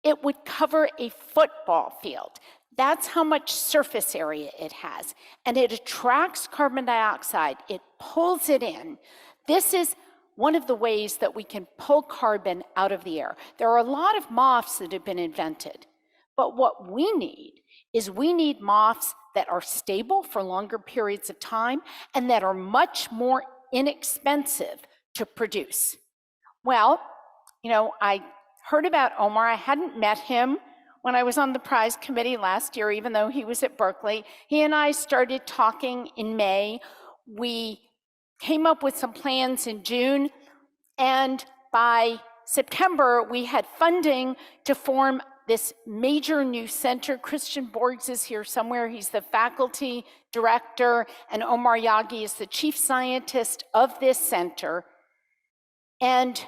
it would cover a football field. That's how much surface area it has. And it attracts carbon dioxide. It pulls it in. This is one of the ways that we can pull carbon out of the air. There are a lot of MOFs that have been invented. But what we need is MOFs that are stable for longer periods of time and that are much more inexpensive to produce. Well, I heard about Omar. I hadn't met him when I was on the prize committee last year, even though he was at Berkeley. He and I started talking in May. We came up with some plans in June, and by September, we had funding to form this major new center. Christian Borgs is here somewhere. He's the faculty director, and Omar Yagi is the chief scientist of this center. And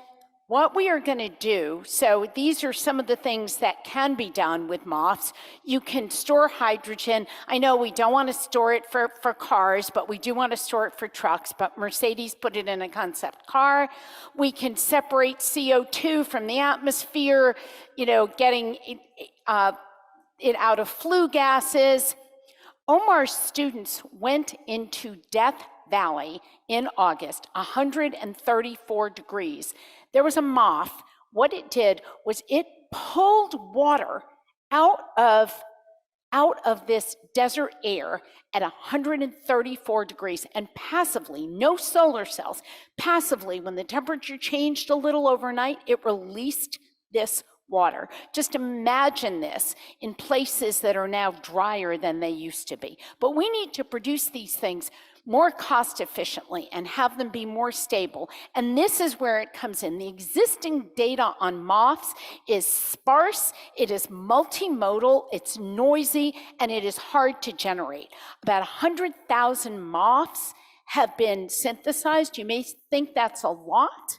what we are going to do, so these are some of the things that can be done with MOFs. You can store hydrogen. I know we don't want to store it for cars, but we do want to store it for trucks, but Mercedes put it in a concept car. We can separate CO2 from the atmosphere, getting it out of flue gases. Omar's students went into Death Valley in August, 134 degrees. There was a MOF. What it did was it pulled water out of this desert air at 134 degrees, and passively, no solar cells, passively, when the temperature changed a little overnight, it released this water. Just imagine this in places that are now drier than they used to be. But we need to produce these things more cost efficiently and have them be more stable. And this is where it comes in. The existing data on MOFs is sparse, it is multimodal, it's noisy, and it is hard to generate. About 100,000 MOFs have been synthesized. You may think that's a lot,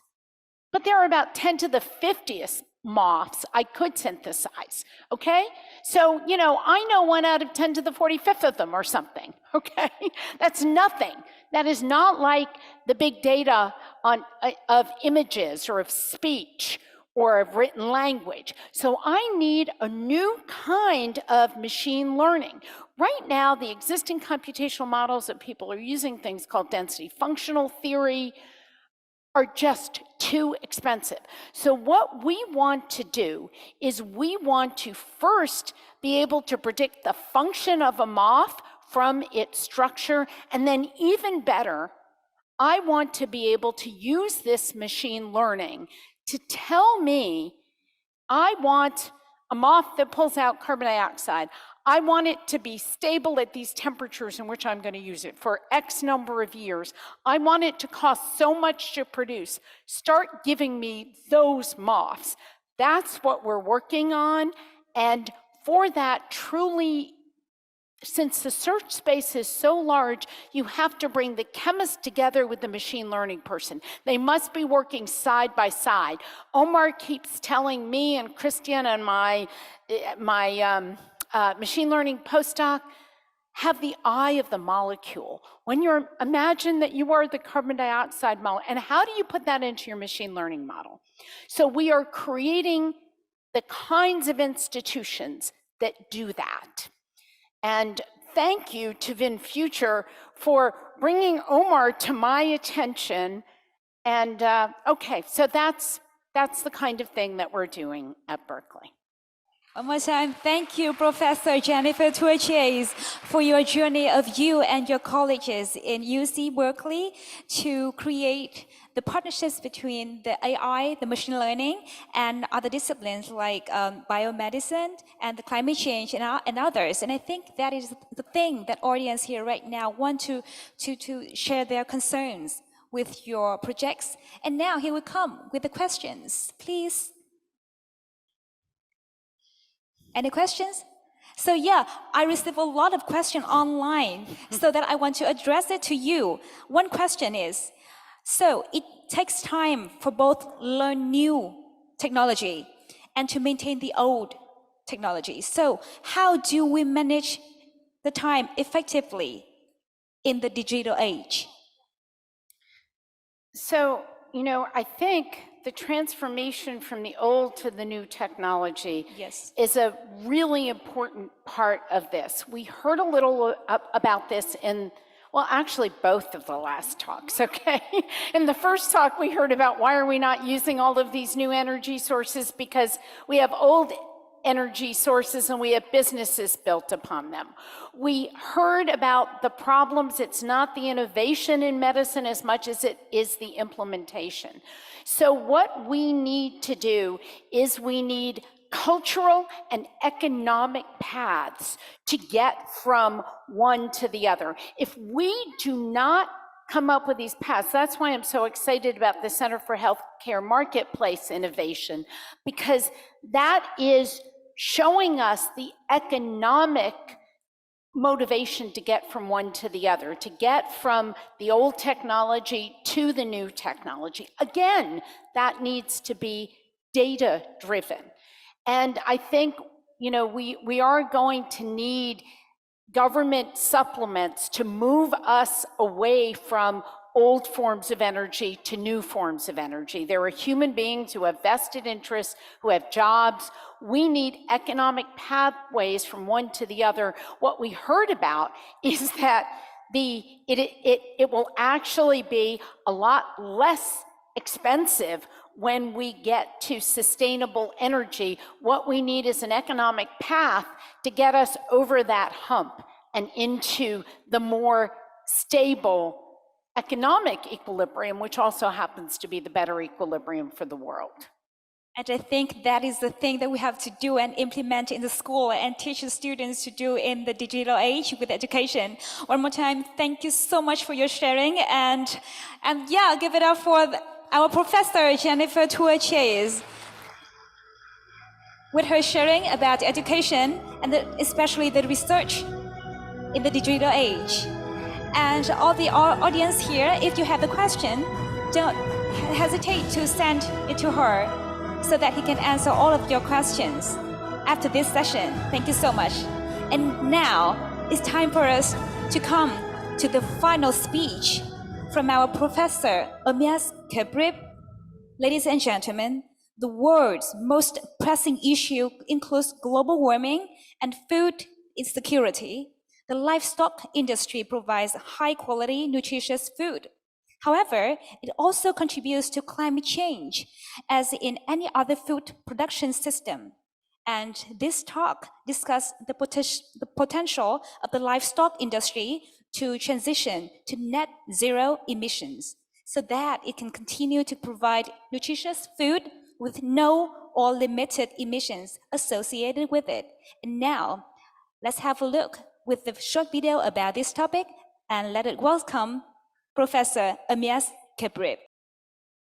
but there are about 10 to the 50th MOFs I could synthesize, okay? So, I know 1 out of 10 to the 45th of them or something, okay? That's nothing. That is not like the big data of images or of speech or of written language. So I need a new kind of machine learning. Right now, the existing computational models that people are using, things called density functional theory, are just too expensive. So what we want to do is we want to first be able to predict the function of a MOF from its structure, and then even better, I want to be able to use this machine learning to tell me, I want a MOF that pulls out carbon dioxide. I want it to be stable at these temperatures in which I'm going to use it for X number of years. I want it to cost so much to produce. Start giving me those MOFs. That's what we're working on. And for that, truly, since the search space is so large, you have to bring the chemist together with the machine learning person. They must be working side by side. Omar keeps telling me and Christian and my machine learning postdoc, have the eye of the molecule. Imagine that you are the carbon dioxide molecule, and how do you put that into your machine learning model? So we are creating the kinds of institutions that do that. And thank you to VinFuture for bringing Omar to my attention. And okay, so that's the kind of thing that we're doing at Berkeley. One more time, thank you, Professor Jennifer Tourchase, for your journey of you and your colleagues in UC Berkeley to create the partnerships between the AI, the machine learning, and other disciplines like biomedicine and the climate change and others. And I think that is the thing that audience here right now want to share their concerns with your projects. And now here we come with the questions, please. Any questions? So yeah, I received a lot of questions online so that I want to address it to you. One question is, so it takes time for both learn new technology and to maintain the old technology. So how do we manage the time effectively in the digital age? So, I think the transformation from the old to the new technology is a really important part of this. We heard a little about this actually both of the last talks, okay? In the first talk, we heard about why are we not using all of these new energy sources, because we have old energy sources and we have businesses built upon them. We heard about the problems. It's not the innovation in medicine as much as it is the implementation. So what we need to do is we need cultural and economic paths to get from one to the other. If we do not come up with these paths, that's why I'm so excited about the Center for Healthcare Marketplace Innovation, because that is showing us the economic motivation to get from one to the other, to get from the old technology to the new technology. Again, that needs to be data-driven. And I think, you know, we are going to need government supplements to move us away from old forms of energy to new forms of energy. There are human beings who have vested interests, who have jobs. We need economic pathways from one to the other. What we heard about is that it will actually be a lot less expensive when we get to sustainable energy. What we need is an economic path to get us over that hump and into the more stable economic equilibrium, which also happens to be the better equilibrium for the world. And I think that is the thing that we have to do and implement in the school and teach the students to do in the digital age with education. One more time, thank you so much for your sharing. And yeah, give it up for our professor, Jennifer Tua-Chase, with her sharing about education and especially the research in the digital age. And all the audience here, if you have a question, don't hesitate to send it to her so that he can answer all of your questions after this session. Thank you so much. And now it's time for us to come to the final speech from our professor, Amias Kebrib. Ladies and gentlemen, the world's most pressing issue includes global warming and food insecurity. The livestock industry provides high-quality, nutritious food. However, it also contributes to climate change, as in any other food production system. And this talk discusses the potential of the livestock industry to transition to net zero emissions, so that it can continue to provide nutritious food with no or limited emissions associated with it. And now, let's have a look with the short video about this topic, and let it welcome Professor Amias Kebrib.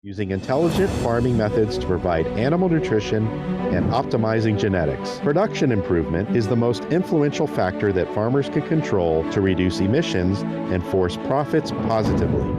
Using intelligent farming methods to provide animal nutrition and optimizing genetics. Production improvement is the most influential factor that farmers can control to reduce emissions and force profits positively.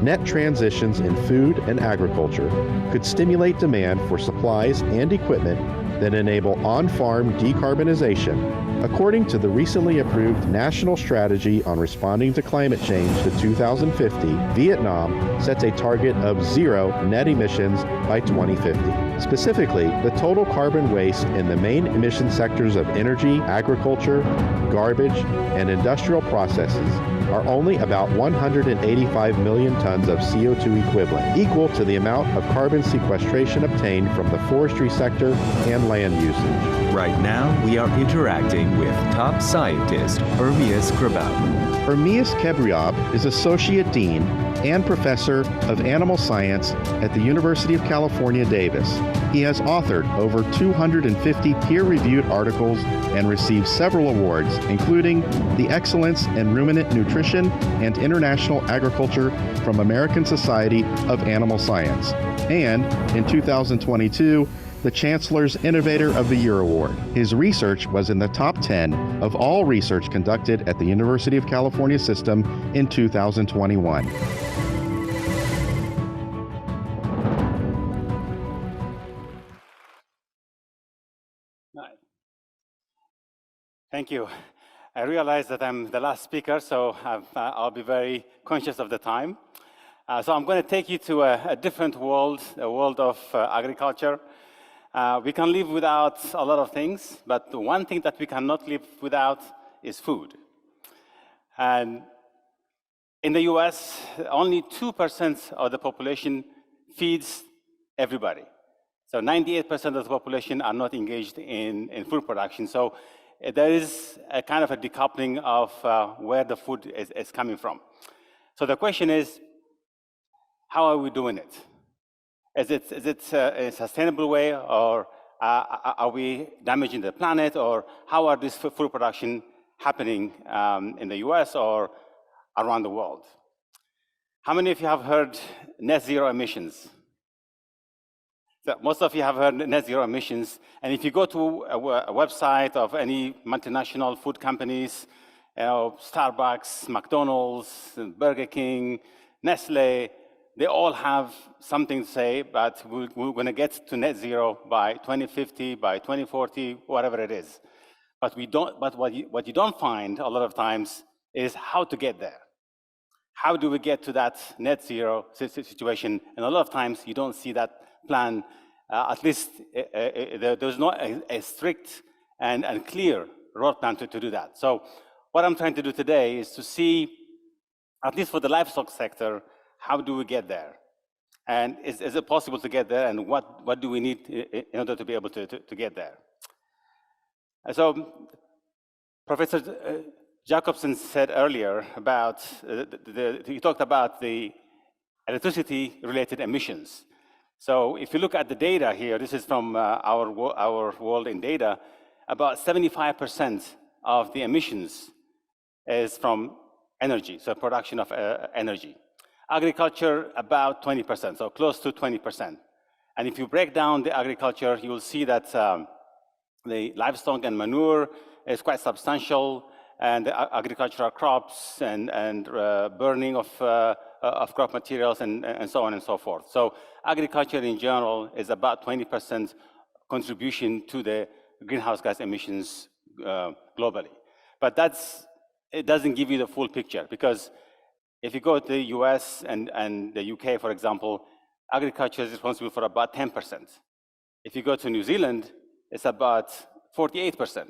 Net transitions in food and agriculture could stimulate demand for supplies and equipment that enable on-farm decarbonization. According to the recently approved National Strategy on Responding to Climate Change to 2050, Vietnam sets a target of zero net emissions by 2050. Specifically, the total carbon waste in the main emission sectors of energy, agriculture, garbage, and industrial processes are only about 185 million tons of CO2 equivalent, equal to the amount of carbon sequestration obtained from the forestry sector and land usage. Right now, we are interacting with top scientist Amias Kebrib. Amias Kebrib is Associate Dean and Professor of Animal Science at the University of California, Davis. He has authored over 250 peer-reviewed articles and received several awards, including the Excellence in Ruminant Nutrition and International Agriculture from American Society of Animal Science, and in 2022, the Chancellor's Innovator of the Year Award. His research was in the top 10 of all research conducted at the University of California system in 2021. Thank you. I realize that I'm the last speaker, so I'll be very conscious of the time. So I'm going to take you to a different world, a world of agriculture. We can live without a lot of things, but the one thing that we cannot live without is food. And in the US, only 2% of the population feeds everybody. So 98% of the population are not engaged in food production. So there is a kind of a decoupling of where the food is coming from. So the question is, how are we doing it? Is it a sustainable way, or are we damaging the planet, or how are this food production happening in the US or around the world? How many of you have heard net zero emissions? So most of you have heard net zero emissions, and if you go to a website of any multinational food companies, Starbucks, McDonald's, Burger King, Nestle, they all have something to say, but we're going to get to net zero by 2050, by 2040, whatever it is. But what you don't find a lot of times is how to get there. How do we get to that net zero situation? And a lot of times you don't see that plan. At least there's not a strict and clear road plan to do that. So what I'm trying to do today is to see, at least for the livestock sector, how do we get there? And is it possible to get there? And what do we need in order to be able to get there? So Professor Jacobson said earlier about, he talked about the electricity-related emissions. So if you look at the data here, this is from our world in data, about 75% of the emissions is from energy, so production of energy. Agriculture, about 20%, so close to 20%. And if you break down the agriculture, you will see that the livestock and manure is quite substantial, and the agricultural crops and burning of crop materials and so on and so forth. So agriculture in general is about 20% contribution to the greenhouse gas emissions globally. But it doesn't give you the full picture, because if you go to the US and the UK, for example, agriculture is responsible for about 10%. If you go to New Zealand, it's about 48%,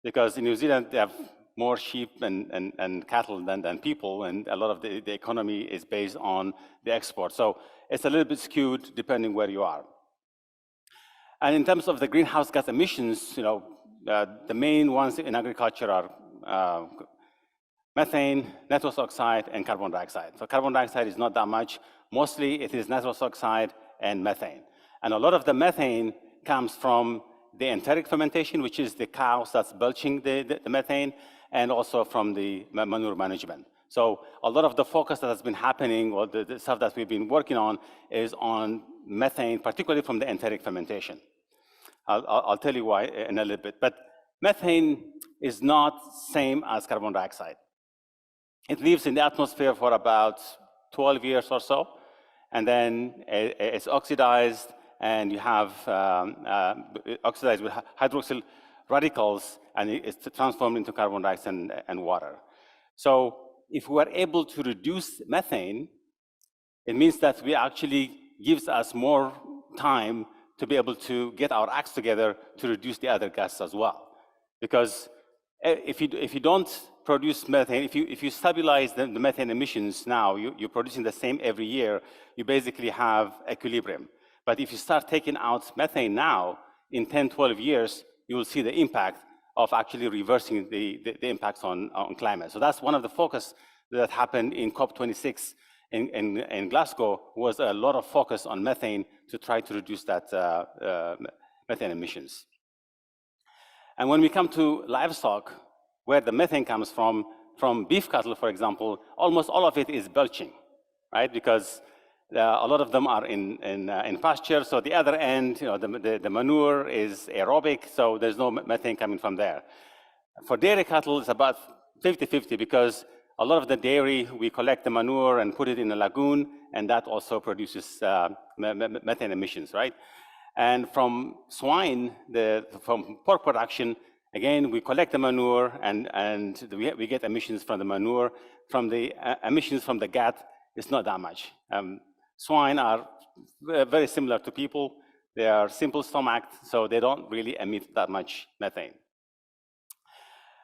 because in New Zealand they have more sheep and cattle than people, and a lot of the economy is based on the export. So it's a little bit skewed depending where you are. And in terms of the greenhouse gas emissions, the main ones in agriculture are methane, nitrous oxide, and carbon dioxide. So carbon dioxide is not that much. Mostly it is nitrous oxide and methane. And a lot of the methane comes from the enteric fermentation, which is the cows that's belching the methane, and also from the manure management. So a lot of the focus that has been happening, or the stuff that we've been working on, is on methane, particularly from the enteric fermentation. I'll tell you why in a little bit. But methane is not same as carbon dioxide. It lives in the atmosphere for about 12 years or so, and then it's oxidized, and you have oxidized with hydroxyl radicals, and it's transformed into carbon dioxide and water. So if we are able to reduce methane, it means that we actually gives us more time to be able to get our acts together to reduce the other gases as well. Because if you don't produce methane, if you stabilize the methane emissions now, you're producing the same every year, you basically have equilibrium. But if you start taking out methane now, in 10, 12 years, you will see the impact of actually reversing the impacts on climate. So that's one of the focus that happened in COP26 in Glasgow, was a lot of focus on methane to try to reduce that methane emissions. And when we come to livestock, where the methane comes from beef cattle, for example, almost all of it is belching, right? Because a lot of them are in pasture, so the other end, the manure is aerobic, so there's no methane coming from there. For dairy cattle, it's about 50-50, because a lot of the dairy, we collect the manure and put it in a lagoon, and that also produces methane emissions, right? And from swine, from pork production, again, we collect the manure, and we get emissions from the manure. From the emissions from the gut, it's not that much. Swine are very similar to people. They are simple stomached, so they don't really emit that much methane.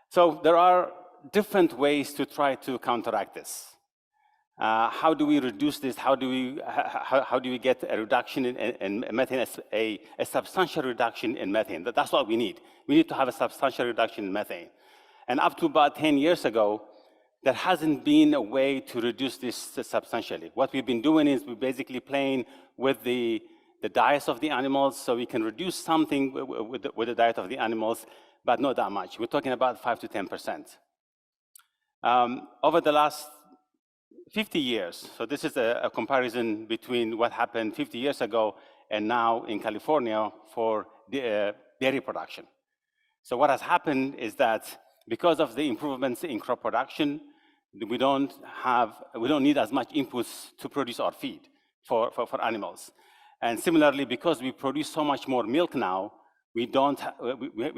So there are different ways to try to counteract this. How do we reduce this? How do we get a reduction in methane, a substantial reduction in methane? That's what we need. We need to have a substantial reduction in methane. And up to about 10 years ago, there hasn't been a way to reduce this substantially. What we've been doing is we're basically playing with the diets of the animals, so we can reduce something with the diet of the animals, but not that much. We're talking about 5 to 10%. Over the last 50 years, so this is a comparison between what happened 50 years ago and now in California for dairy production. So what has happened is that because of the improvements in crop production, we don't need as much inputs to produce our feed for animals. And similarly, because we produce so much more milk now, we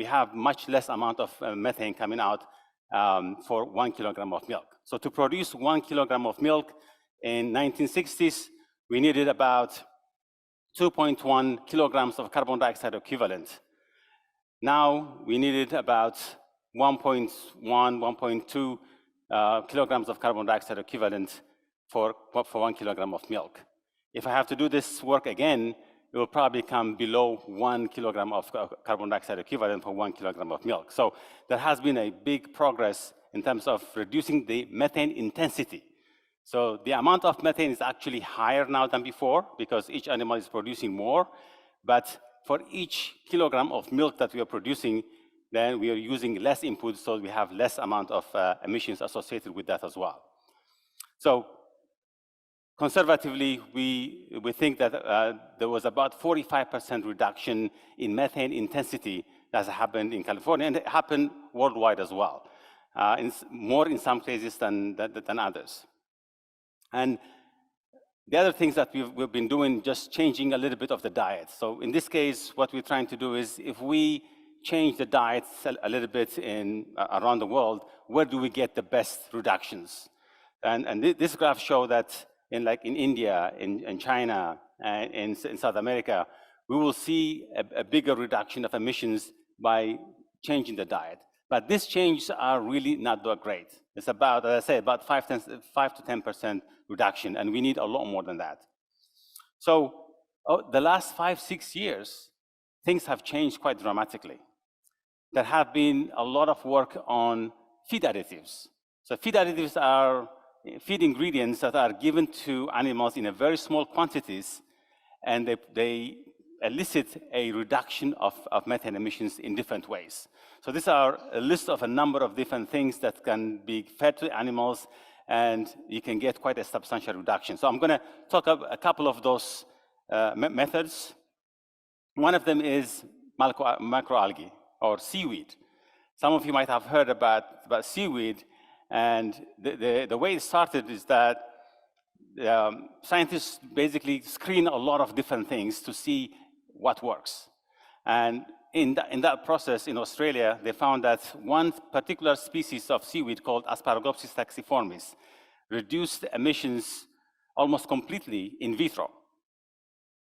have much less amount of methane coming out for 1 kilogram of milk. So to produce 1 kilogram of milk in 1960s, we needed about 2.1 kilograms of carbon dioxide equivalent. Now we needed about 1.1, 1.2 kilograms of carbon dioxide equivalent for 1 kilogram of milk. If I have to do this work again, it will probably come below 1 kilogram of carbon dioxide equivalent for 1 kilogram of milk. So there has been a big progress in terms of reducing the methane intensity. So the amount of methane is actually higher now than before because each animal is producing more. But for each kilogram of milk that we are producing, then we are using less input, so we have less amount of emissions associated with that as well. So conservatively, we think that there was about 45% reduction in methane intensity that happened in California, and it happened worldwide as well, more in some cases than others. And the other things that we've been doing, just changing a little bit of the diet. So in this case, what we're trying to do is, if we change the diets a little bit around the world, where do we get the best reductions? And this graph shows that in India, in China, and in South America, we will see a bigger reduction of emissions by changing the diet. But these changes are really not that great. It's about, as I say, about 5 to 10% reduction, and we need a lot more than that. So the last 5-6 years, things have changed quite dramatically. There have been a lot of work on feed additives. So feed additives are feed ingredients that are given to animals in a very small quantities, and they elicit a reduction of methane emissions in different ways. So these are a list of a number of different things that can be fed to animals, and you can get quite a substantial reduction. So I'm going to talk about a couple of those methods. One of them is microalgae, or seaweed. Some of you might have heard about seaweed, and the way it started is that scientists basically screen a lot of different things to see what works. And in that process in Australia, they found that one particular species of seaweed called Asparagopsis taxiformis reduced emissions almost completely in vitro.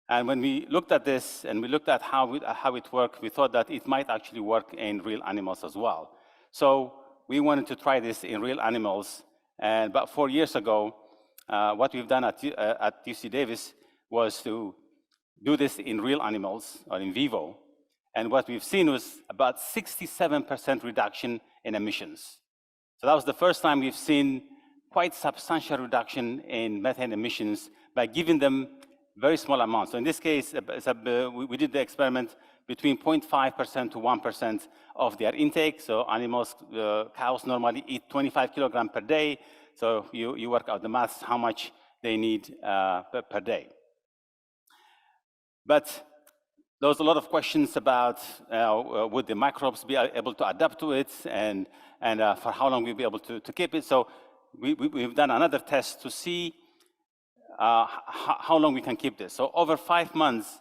And when we looked at this and we looked at how it worked, we thought that it might actually work in real animals as well. So we wanted to try this in real animals. And about 4 years ago, what we've done at UC Davis was to do this in real animals, or in vivo. And what we've seen was about 67% reduction in emissions. So that was the first time we've seen quite substantial reduction in methane emissions by giving them very small amounts. So in this case, we did the experiment between 0.5% to 1% of their intake. So animals, cows normally eat 25 kilograms per day. So you work out the maths, how much they need per day. But there was a lot of questions about would the microbes be able to adapt to it, and for how long we'll be able to keep it. So we've done another test to see how long we can keep this. So over 5 months,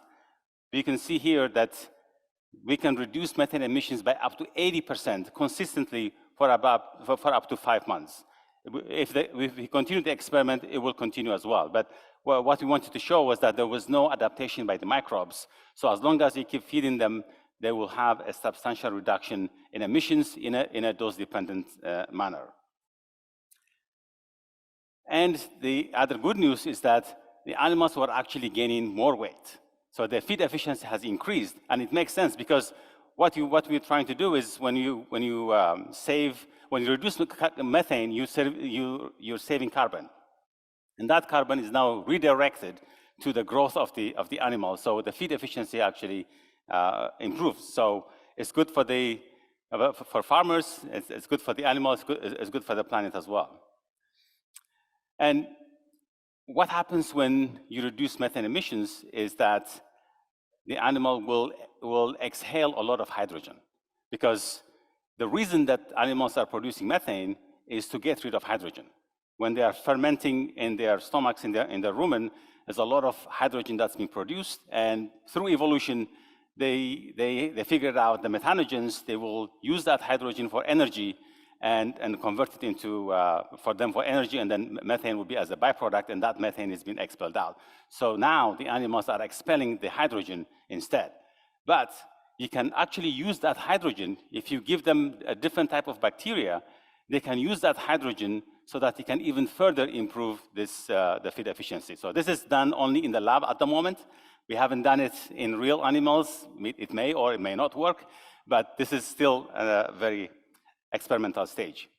we can see here that we can reduce methane emissions by up to 80% consistently for up to 5 months. If we continue the experiment, it will continue as well. But what we wanted to show was that there was no adaptation by the microbes. So as long as you keep feeding them, they will have a substantial reduction in emissions in a dose-dependent manner. And the other good news is that the animals were actually gaining more weight. So the feed efficiency has increased, and it makes sense because what we're trying to do is when you reduce methane, you're saving carbon, and that carbon is now redirected to the growth of the animal. So the feed efficiency actually improves. So it's good for farmers. It's good for the animals. It's good for the planet as well. And what happens when you reduce methane emissions is that the animal will exhale a lot of hydrogen, because the reason that animals are producing methane is to get rid of hydrogen. When they are fermenting in their stomachs, in their rumen, there's a lot of hydrogen that's being produced, and through evolution, they figured out the methanogens. They will use that hydrogen for energy and convert it into, for energy, and then methane will be as a byproduct, and that methane is being expelled out. So now the animals are expelling the hydrogen instead. But you can actually use that hydrogen. If you give them a different type of bacteria, they can use that hydrogen so that you can even further improve the feed efficiency. So this is done only in the lab at the moment. We haven't done it in real animals. It may or it may not work, but this is still a very experimental stage.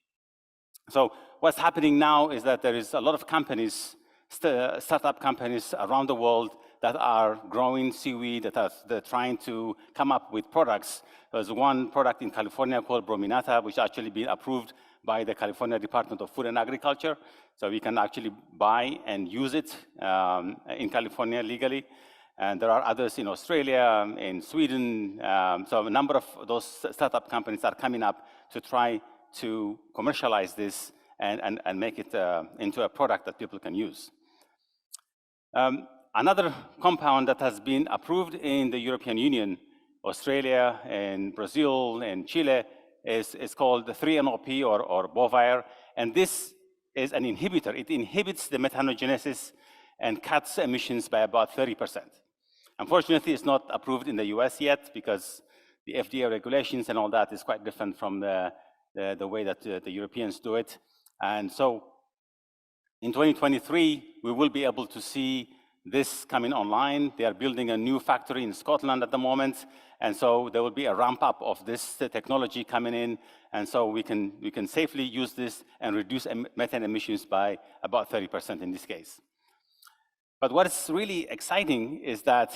So what's happening now is that there is a lot of companies, startup companies around the world that are growing seaweed, they're trying to come up with products. There's one product in California called brominata, which actually been approved by the California Department of Food and Agriculture. So we can actually buy and use it in California legally. And there are others in Australia, in Sweden. So a number of those startup companies are coming up to try to commercialize this and make it into a product that people can use. Another compound that has been approved in the European Union, Australia, and Brazil, and Chile is called the 3-NOP or bovire. And this is an inhibitor. It inhibits the methanogenesis and cuts emissions by about 30%. Unfortunately, it's not approved in the US yet because the FDA regulations and all that is quite different from the way that the Europeans do it. And so in 2023, we will be able to see this coming online. They are building a new factory in Scotland at the moment. And so there will be a ramp up of this technology coming in. And so we can safely use this and reduce methane emissions by about 30% in this case. But what is really exciting is that,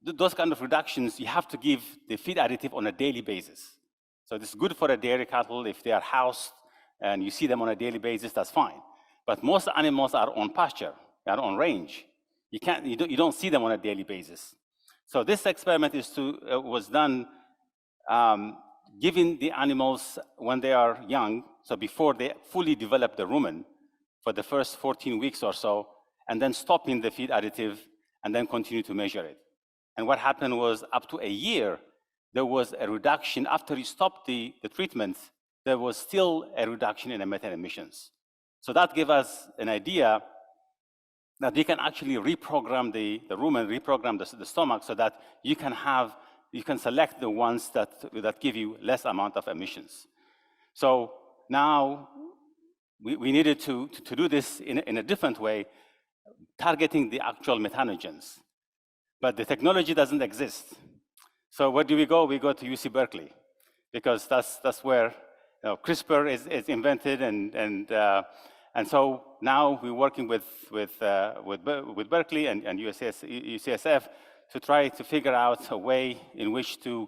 those kind of reductions, you have to give the feed additive on a daily basis. So this is good for a dairy cattle. If they are housed and you see them on a daily basis, that's fine. But most animals are on pasture, they are on range. You don't see them on a daily basis. So this experiment was done giving the animals when they are young, so before they fully develop the rumen, for the first 14 weeks or so, and then stopping the feed additive, and then continue to measure it. And what happened was, up to a year, there was a reduction. After you stopped the treatment, there was still a reduction in the methane emissions. So that gave us an idea that you can actually reprogram the rumen, reprogram the stomach, so that you can select the ones that give you less amount of emissions. So now we needed to do this in a different way, targeting the actual methanogens. But the technology doesn't exist. So where do we go? We go to UC Berkeley, because that's where CRISPR is invented, and so now we're working with Berkeley and UCSF to try to figure out a way in which to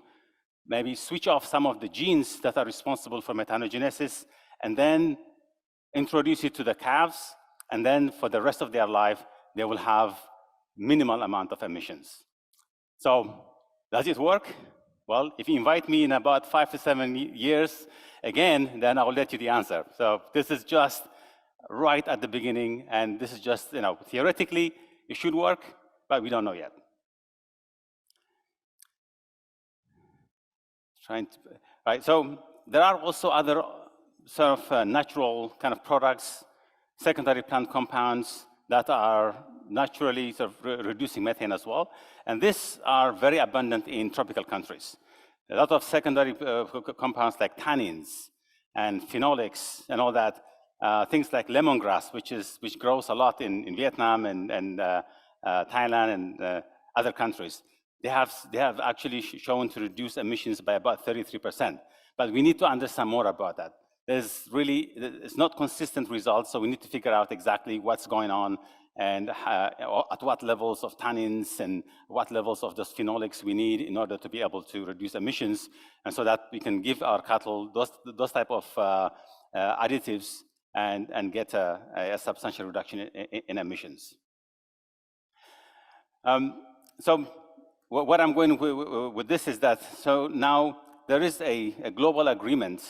maybe switch off some of the genes that are responsible for methanogenesis, and then introduce it to the calves, and then for the rest of their life, they will have minimal amount of emissions. So does it work? Well, if you invite me in about 5 to 7 years again, then I'll let you the answer. So this is just right at the beginning, and this is just, theoretically, it should work, but we don't know yet. Right, so there are also other sort of natural kind of products, secondary plant compounds that are naturally sort of reducing methane as well. And these are very abundant in tropical countries. A lot of secondary compounds like tannins and phenolics and all that, things like lemongrass, which grows a lot in Vietnam and Thailand and other countries. They have actually shown to reduce emissions by about 33%. But we need to understand more about that. It's not consistent results, so we need to figure out exactly what's going on and at what levels of tannins and what levels of those phenolics we need in order to be able to reduce emissions, and so that we can give our cattle those type of additives and get a substantial reduction in emissions. So what I'm going with this is that, so now there is a global agreement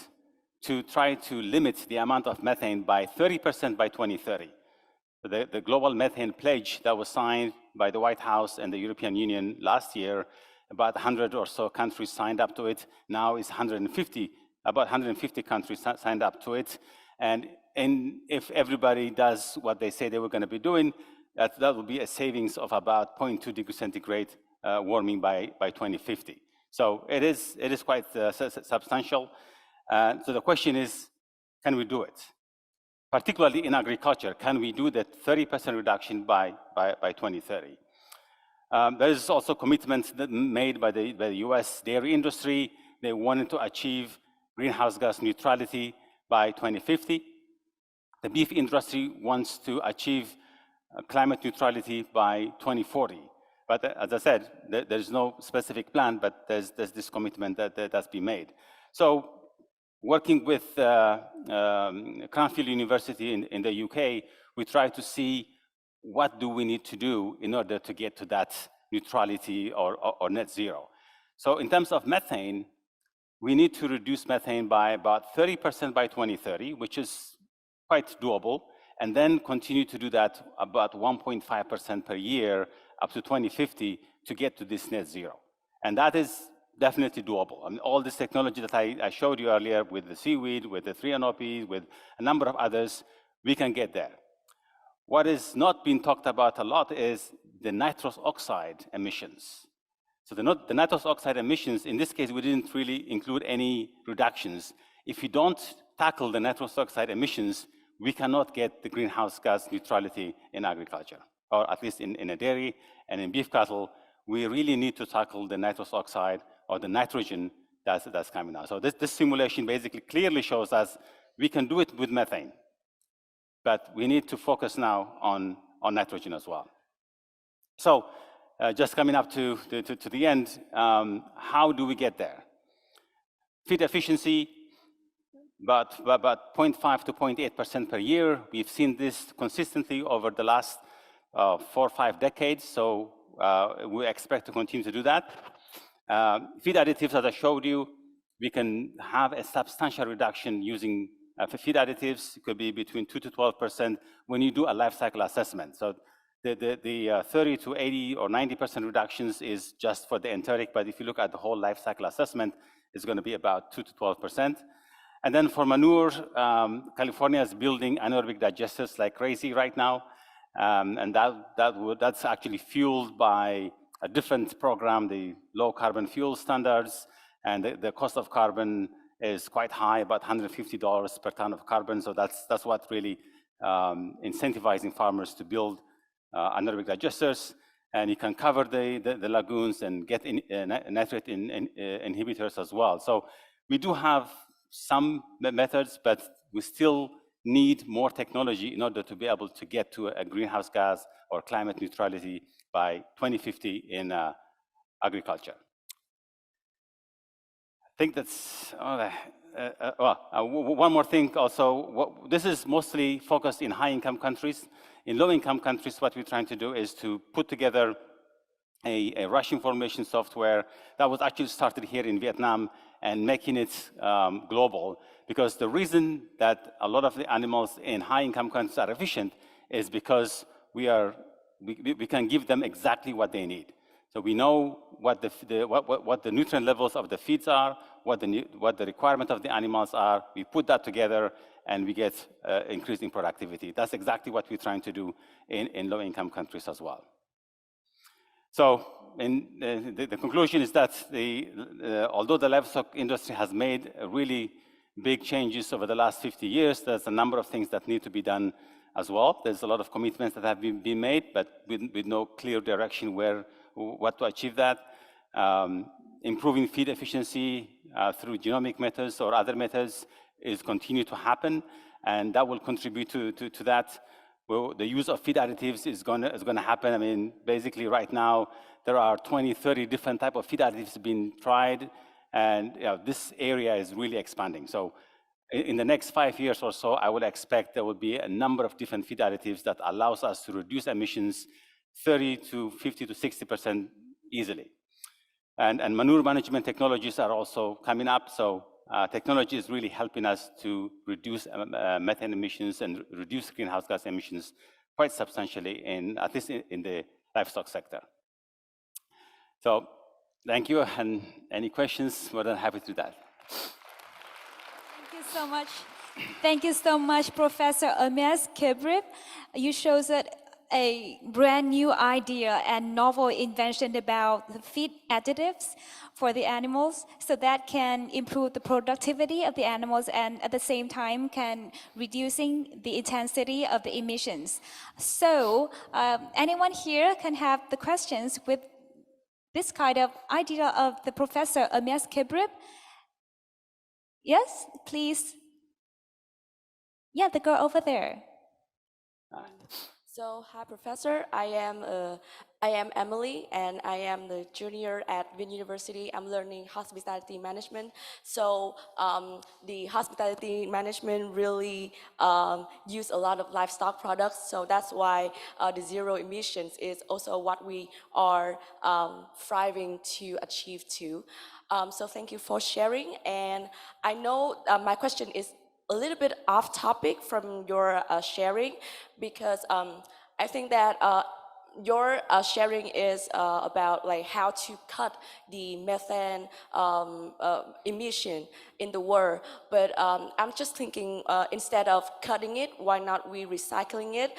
to try to limit the amount of methane by 30% by 2030. The global methane pledge that was signed by the White House and the European Union last year, about 100 or so countries signed up to it. Now it's 150, about 150 countries signed up to it. And if everybody does what they say they were going to be doing, that will be a savings of about 0.2 degrees centigrade warming by 2050. So it is quite substantial. So the question is, can we do it? Particularly in agriculture, can we do that 30% reduction by 2030? There is also commitments made by the US dairy industry. They wanted to achieve greenhouse gas neutrality by 2050. The beef industry wants to achieve climate neutrality by 2040. But as I said, there's no specific plan, but there's this commitment that's been made. So working with Cranfield University in the UK, we try to see what do we need to do in order to get to that neutrality or net zero. So in terms of methane, we need to reduce methane by about 30% by 2030, which is quite doable, and then continue to do that about 1.5% per year up to 2050 to get to this net zero. And that is definitely doable. I mean, all this technology that I showed you earlier with the seaweed, with the 3NOP, with a number of others, we can get there. What is not being talked about a lot is the nitrous oxide emissions. So the nitrous oxide emissions, in this case, we didn't really include any reductions. If you don't tackle the nitrous oxide emissions, we cannot get the greenhouse gas neutrality in agriculture, or at least in a dairy and in beef cattle. We really need to tackle the nitrous oxide or the nitrogen that's coming out. So this simulation basically clearly shows us we can do it with methane, but we need to focus now on nitrogen as well. So just coming up to the end, how do we get there? Feed efficiency, about 0.5 to 0.8% per year. We've seen this consistently over the last 4 or 5 decades, so we expect to continue to do that. Feed additives, as I showed you, we can have a substantial reduction using feed additives. It could be between 2 to 12% when you do a life cycle assessment. So the 30 to 80 or 90% reductions is just for the enteric, but if you look at the whole life cycle assessment, it's going to be about 2 to 12%. And then for manure, California is building anaerobic digesters like crazy right now, and that's actually fueled by a different program, the low carbon fuel standards, and the cost of carbon is quite high, about $150 per ton of carbon. So that's what really incentivizing farmers to build anaerobic digesters, and you can cover the lagoons and get nitrate inhibitors as well. So we do have some methods, but we still need more technology in order to be able to get to a greenhouse gas or climate neutrality by 2050 in agriculture. I think that's one more thing also. This is mostly focused in high-income countries. In low-income countries, what we're trying to do is to put together a rush information software that was actually started here in Vietnam and making it global. Because the reason that a lot of the animals in high-income countries are efficient is because we can give them exactly what they need. So we know what the nutrient levels of the feeds are, what the requirement of the animals are. We put that together, and we get increasing productivity. That's exactly what we're trying to do in low-income countries as well. So the conclusion is that although the livestock industry has made really big changes over the last 50 years, there's a number of things that need to be done as well. There's a lot of commitments that have been made, but with no clear direction what to achieve that. Improving feed efficiency through genomic methods or other methods is continue to happen, and that will contribute to that. Well, the use of feed additives is going to happen. I mean, basically right now, there are 20, 30 different type of feed additives being tried, and this area is really expanding. So in the next 5 years or so, I would expect there will be a number of different feed additives that allows us to reduce emissions 30 to 50 to 60% easily. And manure management technologies are also coming up. So technology is really helping us to reduce methane emissions and reduce greenhouse gas emissions quite substantially, at least in the livestock sector. So thank you, and any questions, more than happy to do that. Thank you so much. Thank you so much, Professor Hermes Kebrib. You showed us a brand new idea and novel invention about the feed additives for the animals, so that can improve the productivity of the animals and at the same time can reducing the intensity of the emissions. So anyone here can have the questions with this kind of idea of the Professor Hermes Kebrib? Yes, please. Yeah, the girl over there. So, hi, Professor. I am Emily, and I am the junior at Vin University. I'm learning hospitality management. So, the hospitality management really use a lot of livestock products. So that's why the zero emissions is also what we are striving to achieve too. So thank you for sharing. And I know my question is a little bit off topic from your sharing, because I think that your sharing is about like how to cut the methane emission in the world. But I'm just thinking instead of cutting it, why not we recycling it?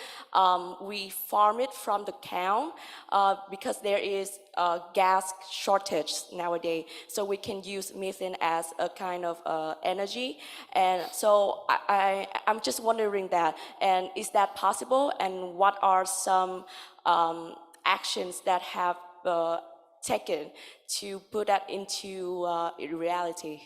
We farm it from the cow because there is gas shortage nowadays. So we can use methane as a kind of energy. And so I'm just wondering that, and is that possible? And what are some actions that have taken to put that into reality?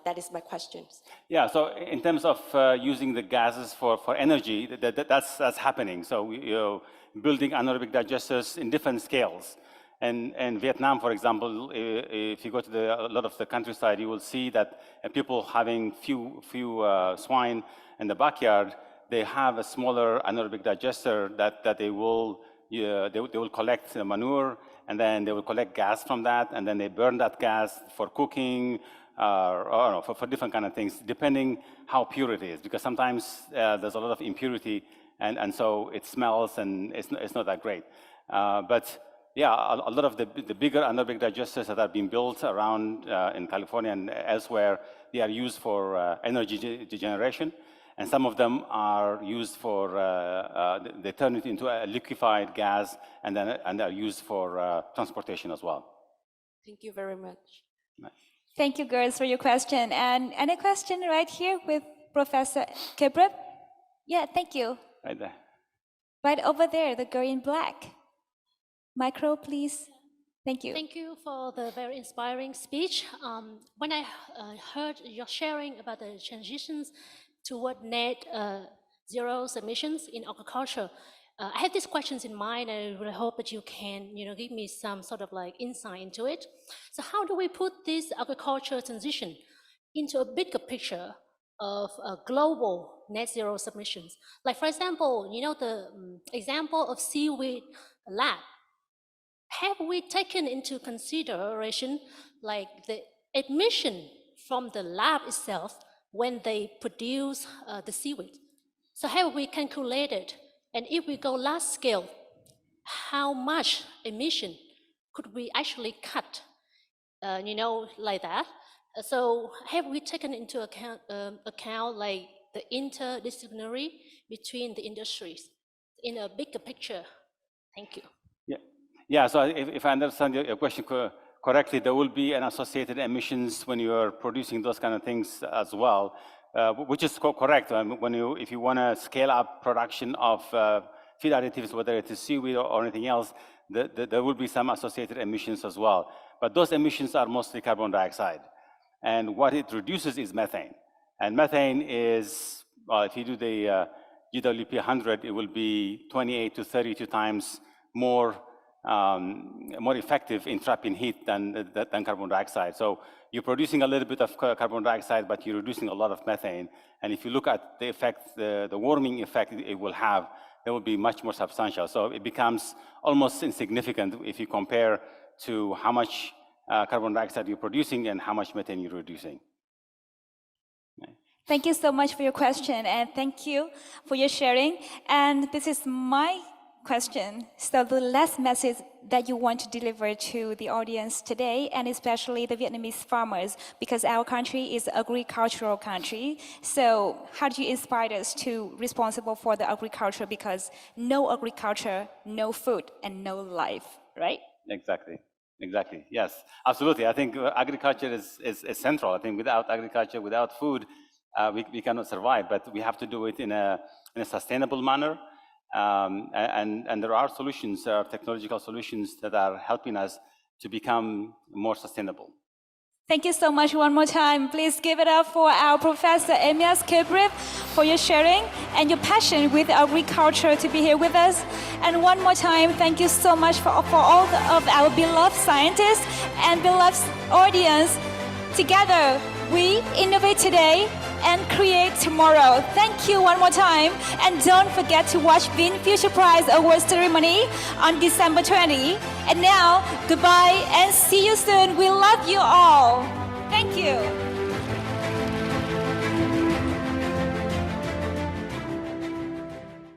That is my question. Yeah, so in terms of using the gases for energy, that's happening. So building anaerobic digesters in different scales. And Vietnam, for example, if you go to a lot of the countryside, you will see that people having few swine in the backyard, they have a smaller anaerobic digester that they will collect manure, and then they will collect gas from that, and then they burn that gas for cooking, or for different kind of things, depending how pure it is, because sometimes there's a lot of impurity, and so it smells and it's not that great. But yeah, a lot of the bigger anaerobic digesters that are being built around in California and elsewhere, they are used for energy generation. And some of them are used for, they turn it into a liquefied gas, and are used for transportation as well. Thank you very much. Thank you, girls, for your question. And a question right here with Professor Kebrib? Yeah, thank you. Right there. Right over there, the girl in black. Micro, please. Thank you. Thank you for the very inspiring speech. When I heard your sharing about the transitions toward net zero emissions in agriculture, I had these questions in mind, and I really hope that you can, give me some sort of like insight into it. So how do we put this agriculture transition into a bigger picture of global net zero emissions? Like, for example, the example of seaweed lab. Have we taken into consideration like the emission from the lab itself when they produce the seaweed? So have we calculated, and if we go large scale, how much emission could we actually cut, like that? So have we taken into account like the interdisciplinary between the industries in a bigger picture? Thank you. Yeah, so if I understand your question correctly, there will be an associated emissions when you are producing those kind of things as well, which is correct. If you want to scale up production of feed additives, whether it is seaweed or anything else, there will be some associated emissions as well. But those emissions are mostly carbon dioxide. And what it reduces is methane. And methane is, well, if you do the GWP 100, it will be 28 to 32 times more effective in trapping heat than carbon dioxide. So you're producing a little bit of carbon dioxide, but you're reducing a lot of methane. And if you look at the effect, the warming effect it will have, they will be much more substantial. So it becomes almost insignificant if you compare to how much carbon dioxide you're producing and how much methane you're reducing. Thank you so much for your question, and thank you for your sharing. And this is my question. So the last message that you want to deliver to the audience today, and especially the Vietnamese farmers, because our country is an agricultural country. So how do you inspire us to responsible for the agriculture? Because no agriculture, no food, and no life, right? Exactly. Exactly. Yes, absolutely. I think agriculture is central. I think without agriculture, without food, we cannot survive. But we have to do it in a sustainable manner. And there are solutions, there are technological solutions that are helping us to become more sustainable. Thank you so much one more time. Please give it up for our Professor Emias Kebrib for your sharing and your passion with agriculture to be here with us. And one more time, thank you so much for all of our beloved scientists and beloved audience. Together, we innovate today and create tomorrow. Thank you one more time. And don't forget to watch VinFuture Prize Awards ceremony on December 20. And now, goodbye and see you soon. We love you all. Thank you.